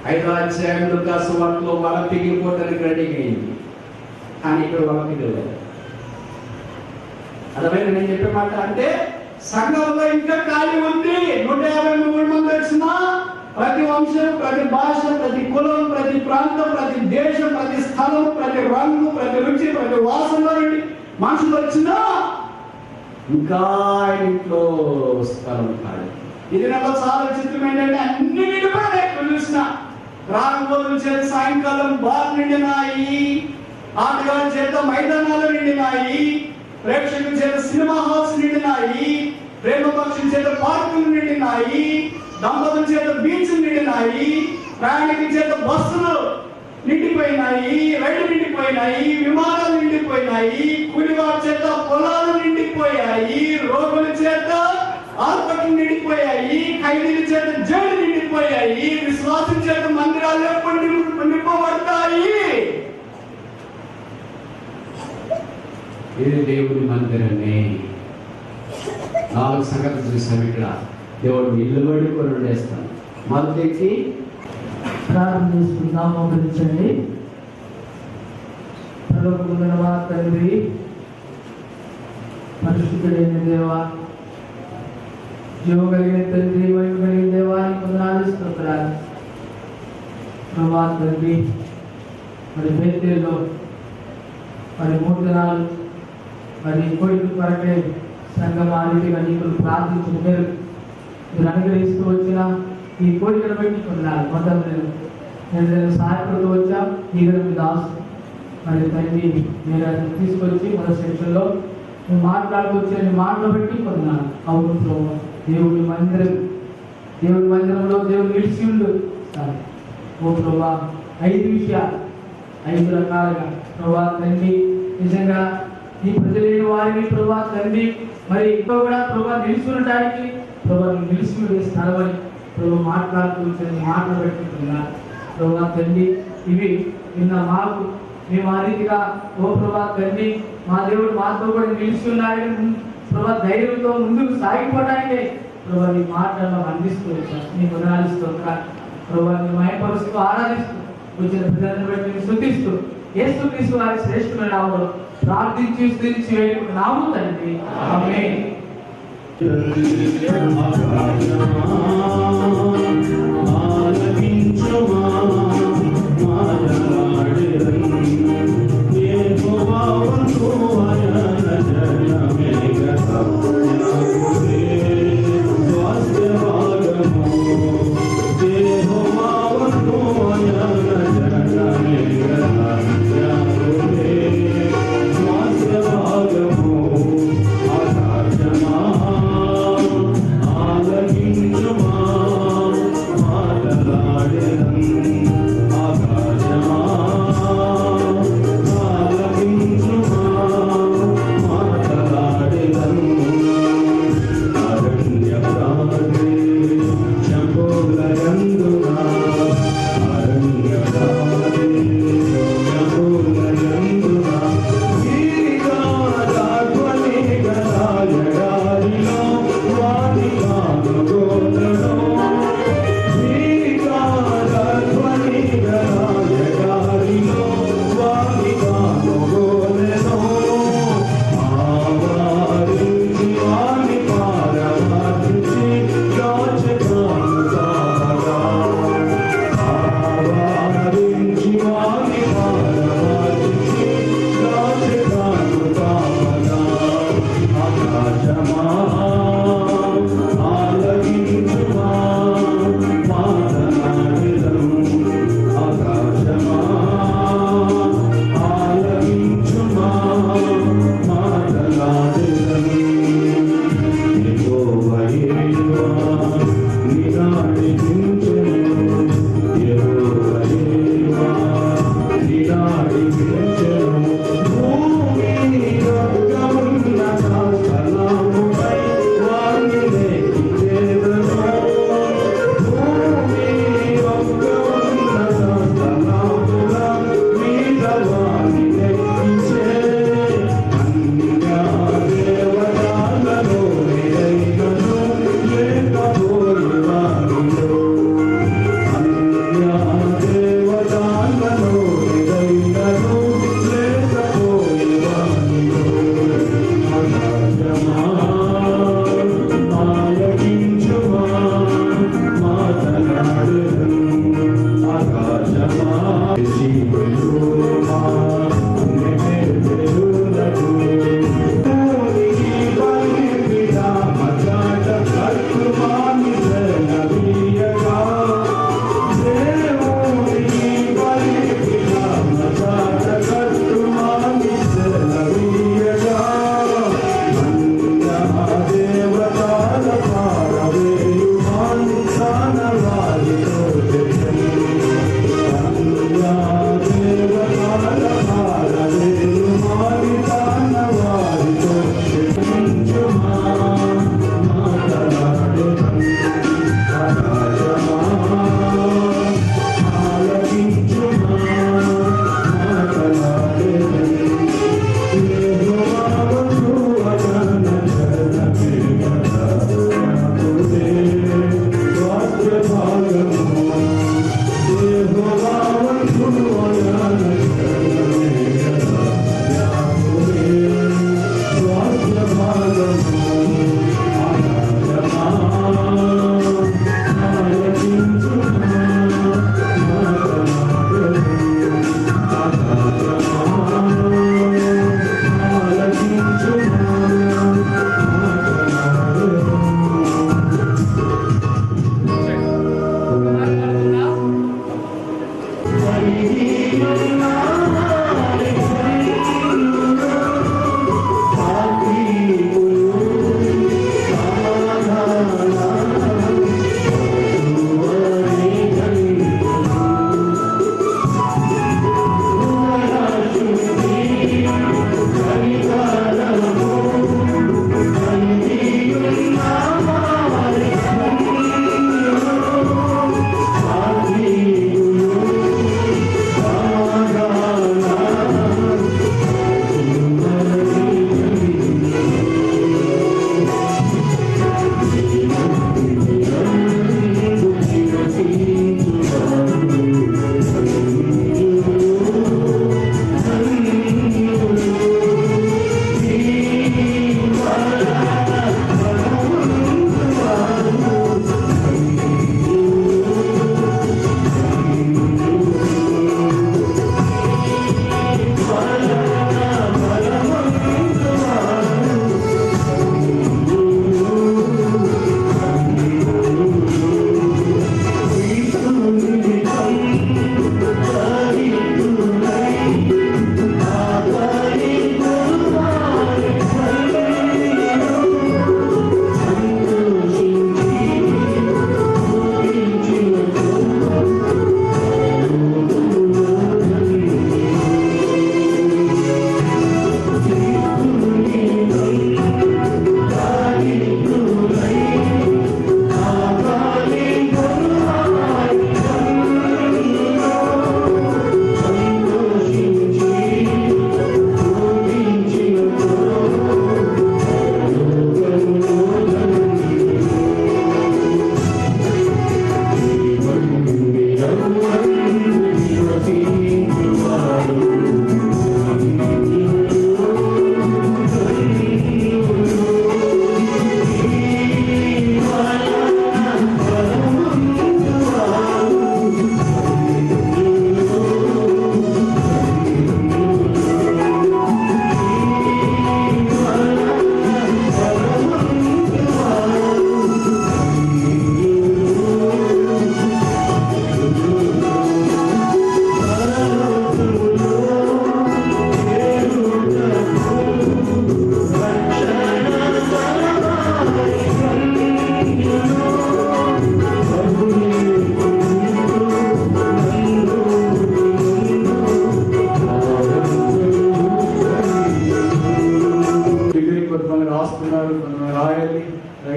5వ అధ్యాయంలో సువార్తలో వల తెగిపోవడానికి రెడీ అయింది, కానీ ఇక్కడ వల తెగలేదు. అర్థమైంది నేను చెప్పే మాట? అంటే సంఘంలో ఇంకా ఖాళీ ఉంది. 153 మంది వచ్చిన ప్రతి వంశం, ప్రతి భాష, ప్రతి కులం, ప్రతి ప్రాంతం, ప్రతి దేశం, ప్రతి స్థలం, ప్రతి రంగు, ప్రతి రుచి, ప్రతి వాసన నుండి మనుషులు వచ్చినా ఇంకా ఇంట్లో స్థలం ఖాళీ. ఇది నాకు చాలా చిత్రం ఏంటంటే అన్ని నిండిపోయాయి. చూసిన రాకపోతుల చేత సాయంకాలం బార్ నిండినాయి, ఆటగాళ్ళ చేత మైదానాలు నిండినాయి, ప్రేక్షకుల చేత సినిమా హాల్స్ నిండినాయి, ప్రేమ పక్షుల చేత పార్కులు నిండినాయి, దంపతుల చేత బీచ్లు నిండినాయి, ప్రయాణికుల చేత బస్సులు నిండిపోయినాయి, రైళ్లు నిండిపోయినాయి, విమానాలు నిండిపోయినాయి, కూలివారి చేత పొలాలు నిండిపోయాయి, రోగుల చేత ఆసుపత్రులు నిండిపోయాయి, ఖైదీల చేత జైలు నిండిపోయాయి, విశ్వాసం చేత మందిరాలు ఎప్పుడు నిండిపోబడతాయి. ఇది దేవుని మందిరమే. 4 సంగతులు చూసాం ఇక్కడ. దేవుడు ఇల్లు బడి కొనుడు చేస్తాను. మొదటికి ప్రార్థన చేసుకుందాం. మోకరించండి. పరలోకమున్న తండ్రి, పరిశుద్ధుడైన దేవా, జీవం కలిగిన తండ్రి, మహిమ కలిగిన దేవానికి వందనాలు స్తోత్రాలు. ప్రభా తండ్రి, మరి బేతేల్లో మరి 3 దినాలు మరి కోరిక కొరకే సంఘం ఆదిగా నీకు ప్రార్థించిన మీరు అనుగ్రహిస్తూ వచ్చిన ఈ కోరికను బట్టి కొన్నాను. మొత్తం నేను సహాయపడుతూ వచ్చాం. ఈ మీ దాసు మరి తండ్రి మీరు అది తీసుకొచ్చి మన సెక్షన్లో నువ్వు మాట్లాడుతూ వచ్చిన మాటలు బట్టి కొన్నాను. అవును ప్రభు, దేవుడి మందిరంలో దేవుడు నిలిచి ఉండు. ఓ ప్రభా, 5 విషయాలు 5 రకాలుగా ప్రభా తండ్రి నిజంగా ఈ ప్రజలైన వారిని ప్రభా తండ్రి మరి ఇంకా కూడా ప్రభా నిలుచుకోవడానికి ప్రభా నిలిచి స్థలమని ప్రభు మాట్లాడుతూ మాటలు పెట్టుకున్నారు. ప్రభా తండ్రి ఇవి నిన్న మాకు మేము ఆ రీతిగా ఓ ప్రభా తండ్రి మా దేవుడు మాతో కూడా నిలిచి ఉన్నాడని ప్రభా ధైర్యంతో ముందుకు సాగిపోవడానికే ప్రభా నీ మాటలను అందిస్తూ వచ్చాను. నీ గుణాలిస్తూ ప్రభా నీ మయపరుస్తూ ఆరాధిస్తూ వచ్చిన ప్రజలను బట్టి స్తుతిస్తూ యేసుక్రీస్తు వారి శ్రేష్ఠమైన నామములో ప్రార్థించి స్తుతించి వేడుకుంటున్నాము తండ్రి. ఆమేన్.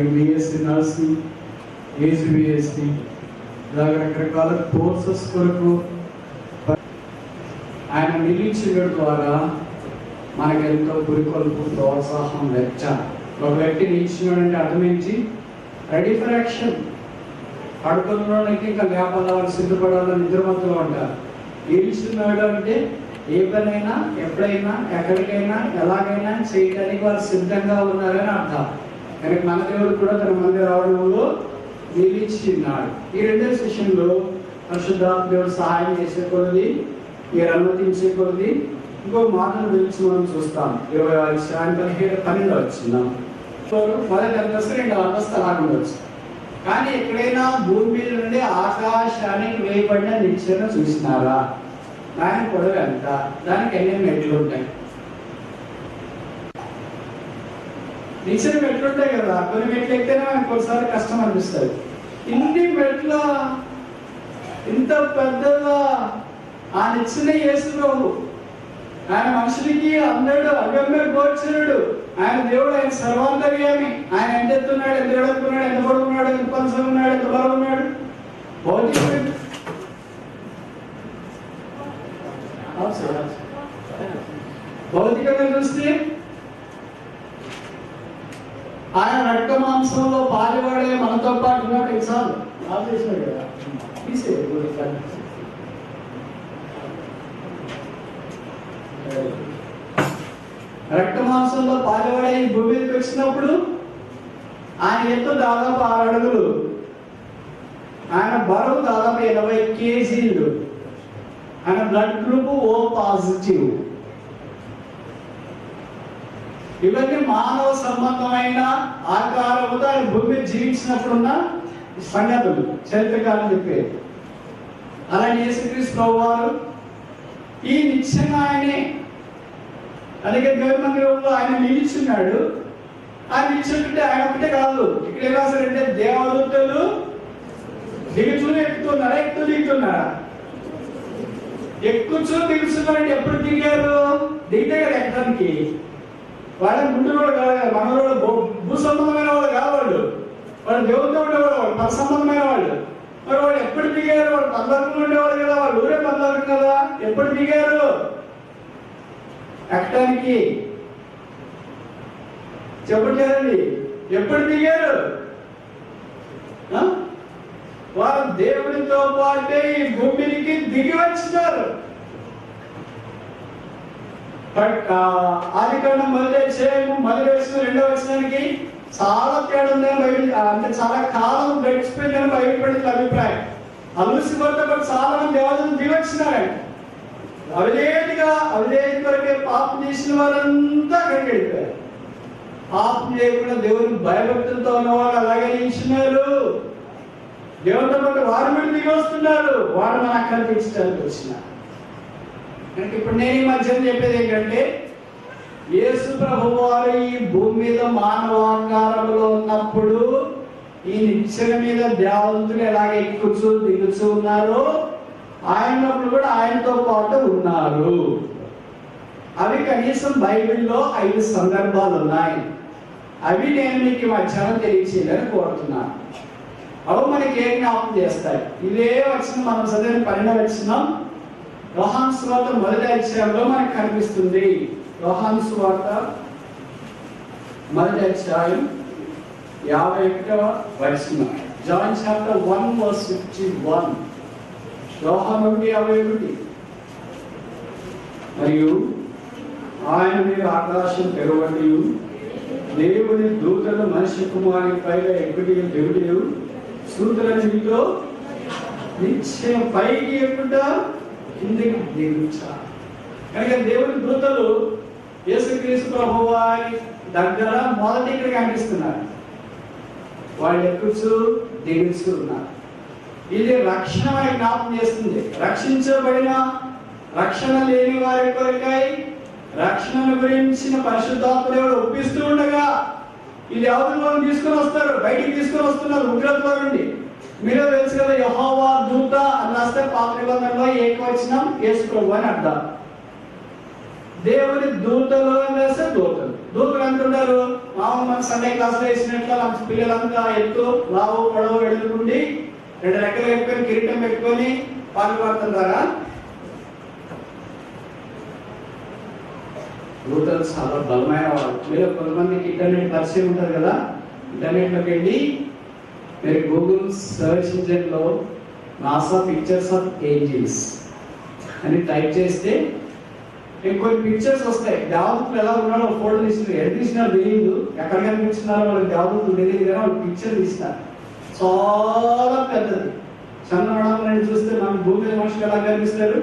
అలాగే బిఎస్సి నర్సింగ్, ఏజీబీఎస్సి, ఇలాగ రకరకాల కోర్సెస్ కొరకు ఆయన నిలిచిన ద్వారా మనకెంతో పురికొల్పు, ప్రోత్సాహం, వెచ్చ. ఒక వ్యక్తి నిలిచినాడంటే అర్థమించి రెడీ ఫర్ యాక్షన్. పడుకున్నోళ్ళకి ఇంకా లేపడాలని, సిద్ధపడాలని నిద్రమత్తులు ఉంటారు. నిలిచినాడు అంటే ఏ పనైనా, ఎప్పుడైనా, ఎక్కడికైనా, ఎలాగైనా చేయడానికి వారు సిద్ధంగా ఉన్నారని అర్థం. కనుక మన దేవుడు కూడా తన మంది రావడంలో నిలిచిన్నాడు. ఈ రెండో సెషన్లో పరిశుద్ధాత్మ దేవుడు సహాయం చేసే కొద్ది, మీరు అనుమతించే కొద్ది ఇంకో మాటలు గురించి మనం చూస్తాం. 26-12 వచ్చిందాం. మొదటి అంతస్తు, రెండవ అంతస్తు అలా ఉండొచ్చు. కానీ ఎక్కడైనా భూమి మీద నుండి ఆకాశానికి వేయబడిన నిచ్చెన చూసినారా? దాని పొడవు ఎంత? దానికి ఎన్ని మెట్లు ఉంటాయి? నిచ్చెన మెట్లు ఉంటాయి కదా, కొన్ని మెట్లు ఎక్కితేనే మనకు ఒకసారి కష్టం అనిపిస్తుంది. ఇన్ని మెట్ల, ఇంత పెద్దగా ఆ నిచ్చెన యేసుప్రభు. ఆయన మనుషులకి అందడు, అగమ్య గోచరుడు. ఆయన దేవుడు, ఆయన సర్వాంతర్యామి. ఆయన ఎంత ఎత్తున్నాడు, ఎంత ఎడుతున్నాడు, ఎంత పొడుగున్నాడు, ఎంత పలుసగా ఉన్నాడు, ఎంత బరువు ఉన్నాడు. భౌతికంగా చూస్తే ఆయన రక్త మాంసంలో పాలువాడే మనతో పాటు ఉన్నాడు. ఎగ్జాంపుల్ చేసినాడు కదా, రక్త మాంసంలో పాలువాడే ఈ భూమి మీదకి వచ్చినప్పుడు ఆయన ఎత్తు దాదాపు 6 అడుగులు, ఆయన బరువు దాదాపు 80 కేజీలు, ఆయన బ్లడ్ గ్రూప్ O పాజిటివ్. ఇవన్నీ మానవ సంబంధమైన ఆకారముతో ఆయన భూమి జీవించినప్పుడున్న సంగతులు, చరిత్రకాలం చెప్పేది. అలాగే యేసుక్రీస్తు ప్రభువారు ఈ నిత్యంగా ఆయనే, అలాగే దేవుని మందిరంలో ఆయన నిలిచున్నాడు. ఆ నిలిచుంటే ఆయన ఒకటే కాదు, ఇక్కడ ఏం రాశారంటే దేవదూతలు దిగుతూనే ఎక్కుతున్నారా, ఎక్కుతూ దిగుతున్నారా? ఎక్కుచూ దిగుతున్నారంటే ఎప్పుడు దిగారు? దిగితే కదా ఎక్కడానికి. వాళ్ళ ముందు కూడా కాదు, మన వాళ్ళు భూ సంబంధమైన వాళ్ళు కాదు, వాళ్ళు దేవుడితో ఉండేవాళ్ళు, వాళ్ళు పర సంబంధమైన వాళ్ళు. మరి వాళ్ళు ఎప్పుడు దిగారు? వాళ్ళు పల్లకంలో ఉండేవాళ్ళు కదా, వాళ్ళు ఊరే పల్లకం కదా. ఎప్పుడు దిగారు ఎక్కడానికి? చెప్పట్లేదండి. ఎప్పుడు దిగారు? వారు దేవుడితో పాటే ఈ భూమికి దిగి వచ్చినారు. ఆదికాండం మొదటి అధ్యాయము 2వ వచనానికి చాలా తేడా ఉందని బైబిల్, అంటే చాలా కాలం గడిచిపోయిందని బైబిల్ పండితుల అభిప్రాయం. అలసిపోతే చాలా మంది దేవతలు దిగి వచ్చినారండి. అవిధేయత కొరకే పాపం చేసిన వారంతా అక్కడికి వెళ్ళిపోయారు. పాపం చేయకుండా దేవుని భయభక్తులతో ఉన్నవాళ్ళు అలాగే నిలిచినారు. దేవుడితో పాటు వారు మీద దిగి వస్తున్నారు. వారు మన అక్కడ తీర్చడానికి వచ్చినారు. అంటే ఇప్పుడు నేను ఈ మధ్యన చెప్పేది ఏంటంటే, యేసు ప్రభువు వారు ఈ భూమి మీద మానవాకారంలో ఉన్నప్పుడు ఈ నిచ్చెన మీద దేవదూతలు ఎలాగ ఎక్కుచూ దిగుచూ ఉన్నారు, ఆయనప్పుడు కూడా ఆయనతో పాటు ఉన్నారు. అవి కనీసం బైబిల్లో 5 సందర్భాలు ఉన్నాయి. అవి నేను మీకు మధ్యాహ్నం తెలియచేయాలని కోరుతున్నాను. అవి మనకి ఏం జ్ఞాపకం చేస్తాయి? ఇదే వచ్చిన మనం చదివిన 12వ వచనం యోహాను సువార్త మొదటి అధ్యాయంలో మనకు కనిపిస్తుంది. యోహాను సువార్త మొదటి అధ్యాయం 51వ వచనం. John chapter 1:51. యోహాను 1:51. మరియు ఆయన మీద ఆకాశం తెరవబడి దేవుని దూతలు మనిషి కుమారుని పైగా ఎక్కువ దేవుడు సూత్ర జీవిలో నిశ్చయం పైకి ఎక్కుంటా కిందకి దిగుచా. కనుక దేవుని దూతలు యేసుక్రీస్తు ప్రభువు వారి దగ్గర మొదటి ఇక్కడ కనిపిస్తున్నారు. వాళ్ళు ఎక్కుచూ దిగుచూ ఉన్నారు. ఇది రక్షణ మనకి జ్ఞాపకం చేస్తుంది. రక్షించబడిన, రక్షణ లేని వారి కొరకై రక్షణను గురించిన పరిశుద్ధాత్మ దేవుడు ఒప్పిస్తూ ఉండగా ఇది అవతల తీసుకొని వస్తారు, బయటికి తీసుకొని వస్తున్నారు ఉగ్రతలో నుండి. మీరే తెలుసు కదా, యెహోవా దూత అని రాస్తే పాత నిబంధనలో ఏకవచనం యేసు ప్రభువు అని అర్థం. దేవుని దూతలు అని రాస్తే దూతలు. దూతలు అంటున్నారు మామూలు మన సండే క్లాస్లో వేసినట్లు పిల్లలంతా ఎత్తు లావు పొడవు ఎడుకుండి 2 రెక్కలు పెట్టుకొని కిరీటం పెట్టుకొని పాటలు పాడుతుంటారా? దూతలు చాలా బలమైన వాళ్ళు. మీరు కొంతమందికి ఇంటర్నెట్ పరిచయం ఉంటుంది కదా, ఇంటర్నెట్లోకి వెళ్ళి మీరు గూగుల్ సర్చ్ ఇంజిన్లో నాసా పిక్చర్స్ ఆఫ్ ఏంజిల్స్ అని టైప్ చేస్తే మీకు కొన్ని పిక్చర్స్ వస్తాయి. దేవదూతలు ఎలా ఉన్నారో ఫోటో తీస్తున్నారు. ఎక్కడ తీసినారో తెలియదు, ఎక్కడ కనిపిస్తున్నారో వాళ్ళకి దేవదూతలు తెలియదు కానీ వాళ్ళు పిక్చర్ తీస్తారు. చాలా పెద్దది. చంద్రమండలం చూస్తే మన భూమి మీద మనుషులు ఎలా కనిపిస్తారు?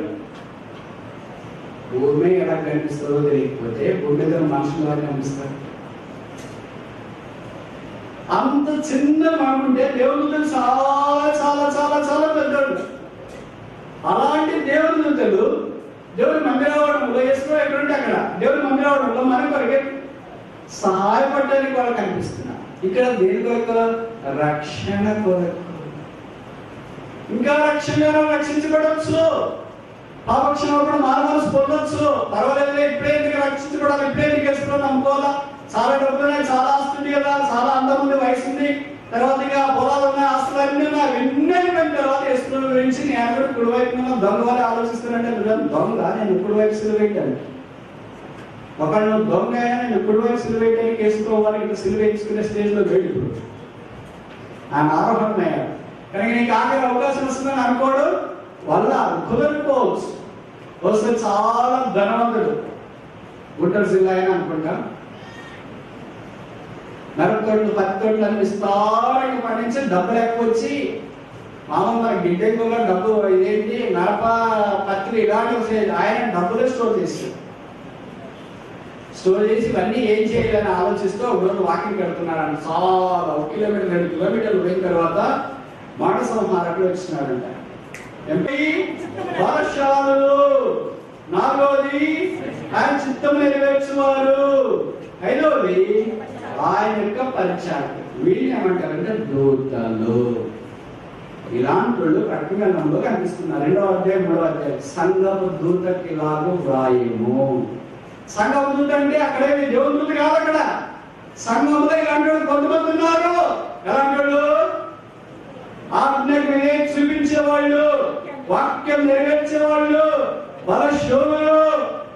భూమి ఎలా కనిపిస్తుందో తెలియకపోతే భూమి మీద మనుషులు ఎలా కనిపిస్తారు? అంత చిన్న మాకుంటే దేవుడు చాలా చాలా చాలా చాలా పెద్దడు. అలాంటి దేవుడు దేవుడి మందిరావడంలో ఎస్లో ఎక్కడుంటే అక్కడ దేవుడి మందిరావడంలో మన కొరకే సహాయపడడానికి వాళ్ళు కనిపిస్తున్నారు. ఇక్కడ దేని కొరకు? రక్షణ కొరకు. ఇంకా రక్షించబడవచ్చు. పాపక్షమాపణ మానవసు పొందొచ్చు. పర్వాలేదు, ఇప్పుడే ఎందుకు రక్షించబడాలి, ఇప్పుడే ఎందుకు వేసుకోవాలి నమ్ముకోవాలా? చాలా డబ్బు ఉన్నాయి, చాలా ఆస్తుంది కదా, చాలా అందం ఉంది, వయసు ఉంది, తర్వాత ఇక పొలాలు ఉన్నాయి, ఆస్తులు అన్నీ ఉన్నాయి, ఎన్నైపోయిన తర్వాత వేసుకున్న గురించి నేను కుడివైపు దొంగ వారి ఆలోచిస్తానంటే దొంగ నేను కుడివైపు సిలువ వేయటాను. ఒకళ్ళు దొంగ అయినా నేను కుడివైపు సిలువ వేయటానికి వేసుకోవాలి, ఇంకా సిలువ వేసుకునే స్టేజ్లో వెళ్ళి ఆయన ఆరోహణమయ్యాడు. కానీ నీకు ఆఖరి అవకాశం వస్తుందని అనుకోడు వల్ల కుదరిపోవచ్చు. వస్తే చాలా ధనవంతుడు, గుంటూరు జిల్లా అయినా అనుకుంటా, మిరప తోటలు 10 తోటలు అన్ని విస్తారంగా పండించి డబ్బులు ఎక్కువ వచ్చి మామూలు మన గిడ్డెక్కువలో డబ్బు ఇదేంటి మిరప పత్తులు ఇలాంటి ఆయన డబ్బులే స్టోర్ చేస్తారు. స్టోర్ చేసి ఇవన్నీ ఏం చేయాలని ఆలోచిస్తూ ఒక రోజు వాకింగ్ కడుతున్నాడు. చాలా 1 కిలోమీటర్ 2 కిలోమీటర్లు పోయిన తర్వాత మాట సంహారకుడు వచ్చినాడంట. ఎంపీ వర్షాలు, 4వది ఆయన చిత్తం నెరవేర్చువారు, 5వది ఆయన యొక్క పరిచారకులు. వీళ్ళు ఏమంటారంటే దూతలు. ఇలాంటి వాళ్ళు ప్రకటనలో కనిపిస్తున్నారు. 2వ అధ్యాయం 3వ అధ్యాయం. సంఘపు దూతకి ఇలాగూ వ్రాయము. సంఘపు దూత అంటే అక్కడేమి దేవుని దూత కాదు. అక్కడ సంఘంలో ఇలాంటి వాళ్ళు కొంతమంది ఉన్నారు. ఎలాంటి వాళ్ళు? ఆజ్ఞకు చూపించేవాళ్ళు, వాక్యం నెరవేర్చేవాళ్ళు, బలశోధులు,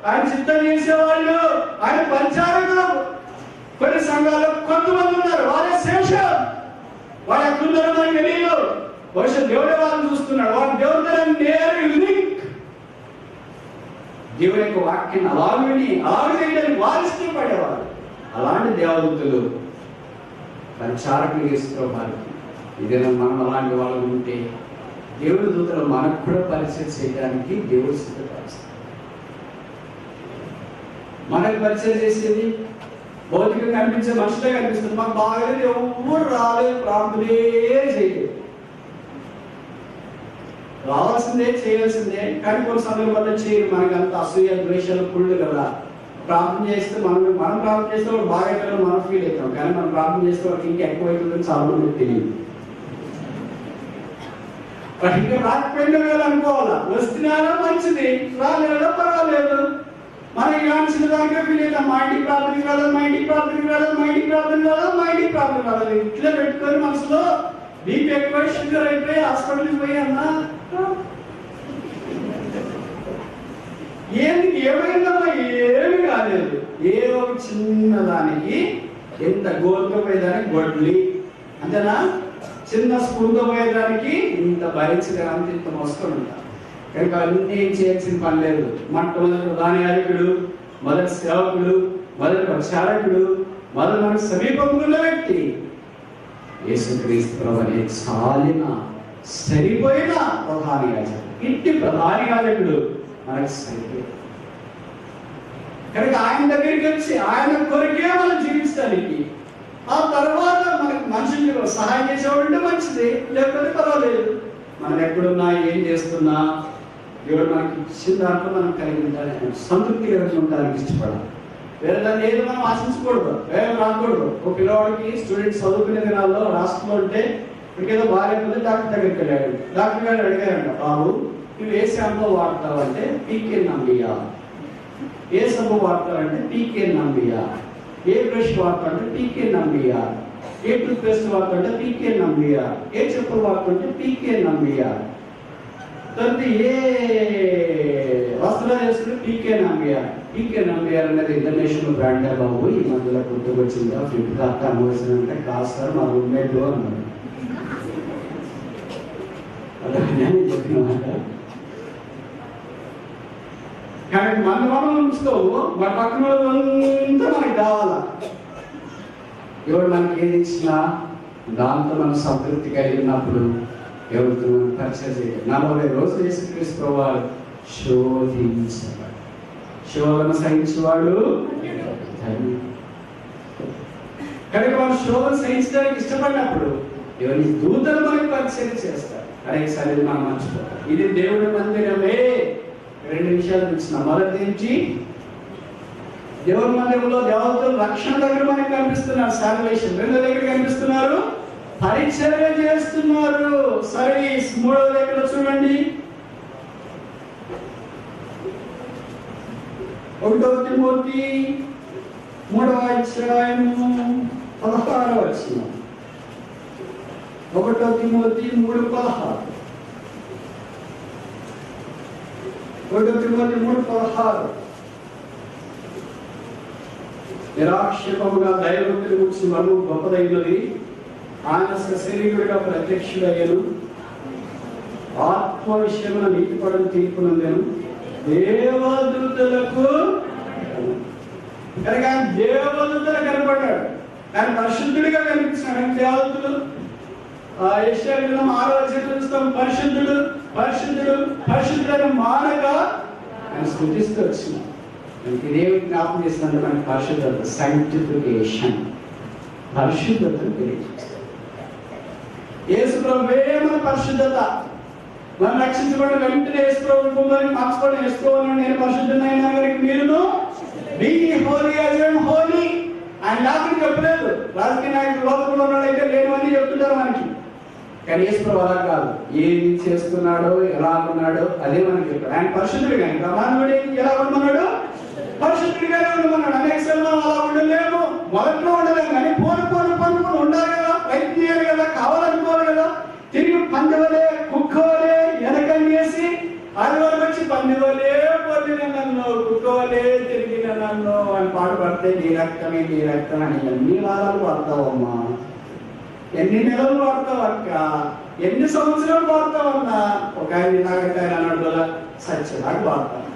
ఆయన చిత్తం చేసేవాళ్ళు, ఆయన పరిచారకులు. కొన్ని సంఘాల్లో కొంతమంది ఉన్నారు, వాళ్ళే శేషం. వాళ్ళ ఎక్కడున్నారో మనకి తెలియదు. బహుశా దేవుడే వాళ్ళని చూస్తున్నాడు. వాళ్ళ దేవుడు దేవుని యొక్క వాక్యాన్ని అలాగే చేయడానికి వారు ఇష్టపడేవారు. అలాంటి దేవదూతలు పరిచారకులు చేసుకోవాలి. ఇదేనా మనం అలాంటి వాళ్ళు ఉంటే దేవుడి దూతలు మనకు కూడా పరిచయం చేయడానికి దేవుడు సిద్ధపరుస్తాడు. మనకు పరిచయం చేసేది భౌతికంగా కనిపించే మనుషులే కనిపిస్తుంది. మాకు బాగా ఎవరు రాలేదు, ప్రార్థనే చేయలేదు. రావాల్సిందే, చేయాల్సిందే, కానీ కొన్ని సందర్భాల్లో చేయరు. మనకి అంత అసూయ ద్వేషాలు కుళ్ళు కదా. ప్రార్థన చేస్తే మనం ప్రార్థన చేస్తే వాళ్ళు బాగా అవుతారో మనం ఫీల్ అవుతాం, కానీ మనం ప్రార్థన చేస్తే వాళ్ళకి ఇంకా ఎక్కువ అవుతుందని చాలా మందికి తెలియదు. ఇంకా రాకపోయినా వేలు అనుకోవాలా, వస్తున్నారో మంచిది, రాలేదో పర్వాలేదు. మనం ఇలాంటి చిన్నదానికే ఫీల్ అవుతాం. మా ఇంటికి ప్రార్థనకి రాలేదు, మా ఇంటికి ప్రార్థనకి రాలేదు, మా ఇంటికి ప్రార్థన రాలేదు, మా ఇంటికి ప్రార్థన రాలేదు. ఇట్లా పెట్టుకొని మనసులో బీపీ ఎక్కువ, షుగర్ అయిపోయి హాస్పిటల్కి పోయి అన్నా ఏమైందమ్మా? ఏమి కాలేదు. ఏ ఒక చిన్నదానికి ఎంత గోల్తో పోయేదానికి గొడ్లి అంతేనా, చిన్న స్పూన్తో పోయేదానికి ఇంత భరించడానికి ఇంత మోసుకొని ఉంటాం. కనుక అన్నీ చేయాల్సిన పని లేదు. మొట్టమొదటి ప్రధాన యాజకుడు, మొదటి సేవకుడు, మొదటి ప్రచారకుడు, మొదటి మనకు సమీపంలో వ్యక్తి యేసుక్రీస్తు ప్రభువే చాలిన సరిపోయిన ప్రధాన యాజకుడు. ఇంటి ప్రధాన యాజకుడు మనకు సరిపోయి కనుక ఆయన దగ్గరికి వచ్చి ఆయన కొరకే మనం జీవించడానికి, ఆ తర్వాత మనకు మనుషులకు సహాయం చేసేవాడు మంచిది, లేకపోతే పర్వాలేదు. మనం ఎక్కడున్నా ఏం చేస్తున్నా దేవుడు మనకి ఇచ్చిన దాంట్లో మనం కలిగి ఉంటానికి సంతృప్తి కలిగి ఉండడానికి ఇష్టపడాలి. వేరే దాన్ని ఏదో మనం ఆశించకూడదు, వేరే రాకూడదు. ఒక పిల్లవాడికి స్టూడెంట్ చదువుకునే దినాల్లో రాష్ట్రంలో ఉంటే ఇప్పటికేదో బాగాలేకపోతే డాక్టర్ దగ్గరికి వెళ్ళాడు. డాక్టర్ గారు అడిగారంట, బాబు నువ్వు ఏ షాంపూ వాడతావంటే పీకే నంబియా, ఏ సబ్బు వాడతావంటే పీకే నంబియా. ఏ బ్రష్ వాడుతుంటే పీకే నంబిఆర్, ఏ టూత్ పేస్ట్ వాడుతుంటే పీకే నంబిఆర్, ఏ చెప్పులు వాడుతుంటే పీకే నంబిఆర్, తర్వాత ఏ వస్త్రాలు వేసుకుంటే పీకే నంబిఆర్. పీకే నంబిఆర్ అనేది ఇంటర్నేషనల్ బ్రాండ్ బాబు. ఈ మధ్యలో గుర్తుకొచ్చిందా ఫ్లిప్కార్ట్ అమ్మవలసిన అంటే కాదు సార్ మా రూమ్మేట్ అన్నాడు. నేను చెప్పిన మాట. కానీ మనం ఉంచుకోవు, మన పక్కన అంతా మనకి కావాలా. ఎవరు మనకి ఏది ఇచ్చినా దాంతో మనం సంతృప్తి కలిగినప్పుడు ఎవరితో మనం పరిచయం చేయాలి. 40 రోజులు యేసుక్రీస్తు ప్రభువు శోధించేవాడు. శోధన సహించేవాడు. కనుక మనం శోధన సహించడానికి ఇష్టపడినప్పుడు ఎవరి దూతలు మనకి పరిచయం చేస్తారు. అనేకసారి మనం మర్చిపోతాం. ఇది దేవుడి మందిరమే. 2 విషయాలు ఇచ్చిన. మొదటి నుంచి దేవుని మందిరంలో దేవతలు రక్షణ దగ్గర మనకి కనిపిస్తున్నారు, సాల్వేషన్. రెండో దగ్గర కనిపిస్తున్నారు, పరిచర్య చేస్తున్నారు, సర్వీస్. 3వ దగ్గర చూడండి, 1 తిమోతి 3వ అధ్యాయము 16వ వచనం. 1 తిమోతి 3:16. 1 తిమోతి 3:16. నిరాక్షేపముగా దైవభక్తులు గురించి మను గొప్పదైనది. ఆయన సశరీరుడిగా ప్రత్యక్షుడయ్యను, ఆత్మ విషయమున నీతిపడని తీర్పునందెను, దేవదూతలకు కనుక ఆయన దేవదూతలు కనపడ్డాడు. ఆయన పరిశుద్ధుడిగా కనిపిస్తున్నాడు. దేవదూతలు యెషయా గ్రంథం 6వ అధ్యాయం చూస్తాం, పరిశుద్ధుడు పరిశుద్ధుడు పరిశుద్ధుడని మానక ఆయన స్తుతిస్తూ వచ్చినాడు. ఇదేమి జ్ఞాపకం చేస్తుందంటే మనకి పరిశుద్ధత, సైంటిఫికేషన్, పరిశుద్ధతను తెలియజేస్తుంది. యేసు ప్రభువే మన పరిశుద్ధత. మనం రక్షించబడిన వెంటనే యేసు ప్రభు మార్చుకోవడం, వేసుకోవాలని నేను పరిశుద్ధమైన మీరును be holy as I am holy. ఆయన నాకు చెప్పలేదు. రాజకీయ నాయకులు లోకంలో ఉన్నాడైతే లేనివన్నీ చెప్తుంటారు మనకి. కానీ యేసు ప్రభు అలా కాదు. ఏది చేస్తున్నాడో ఎలా ఉన్నాడో అదే మనకి చెప్పాడు. ఆయన పరిశుద్ధుడు. కానీ ప్రమాణుడు ఎలా ఉండమన్నాడు? పరిశుద్ధుడిగానే ఉండమన్నాడు. అనేక సార్లు అలా ఉండలేము, మొదట్లో ఉండలేము. కానీ పోను ఉండాలి కదా, ప్రయత్నం చేయాలి కదా, కావాలనుకోవాలి కదా. తిరిగి పండువలే కుక్కవలే వెనకనేసి ఆదివారం వచ్చి పండువలే పొద్దున నన్ను కుక్కవలే తిరిగిన నన్ను అని పాటు పడితే నీ రక్తమే నీ రక్తం అని ఎన్ని వారాలు పడతావమ్మా, ఎన్ని నెలలు పడతావు అక్క, ఎన్ని సంవత్సరాలు పడతావన్నా. ఒక ఆయన నాకంటే ఆయన అన్నాడు కదా, సత్యదాకా వాడతాను.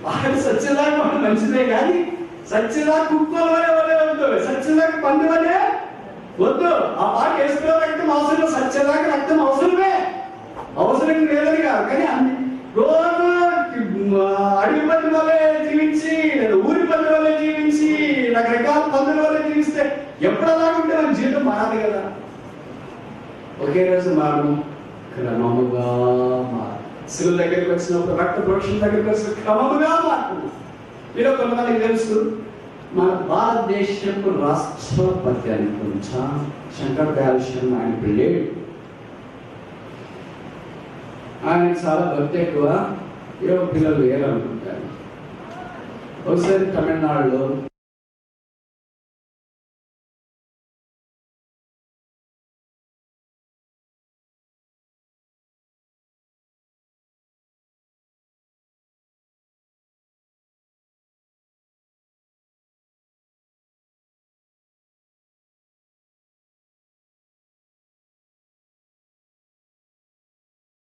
వాడు సత్యదాకా మంచిదే, కానీ సత్యదా కుక్కల వలే వద్దు, సత్యదాకా పండు వలే వద్దు. ఆ పాట వేసుకునే రక్తం అవసరం, సత్యదాకా రక్తం అవసరమే, అవసరం లేదని కాదు. కానీ అన్ని రోజు అడవి పంది వల్లే జీవించి, లేదా ఊరి పంది వల్లే జీవించి, రకరకాల పందుల వల్లే జీవిస్తే ఎప్పుడలాగుంటే మన జీవితం మారదు కదా. ఒకే రోజు మారము, క్రమముగా మారు. శివుల దగ్గరికి వచ్చినప్పుడు, రక్త ప్రోక్షణ దగ్గరికి వచ్చిన క్రమముగా మారుతుంది. మీరు కొంతమందికి తెలుసు, మన భారతదేశపు రాష్ట్రపతి అనుకుంటా శంకర్ దయాళ్ ఆయన పిల్లేడు. ఆయన చాలా భక్తి ఎక్కువ. పిల్లలు వేయాలనుకుంటారు. ఒకసారి తమిళనాడులో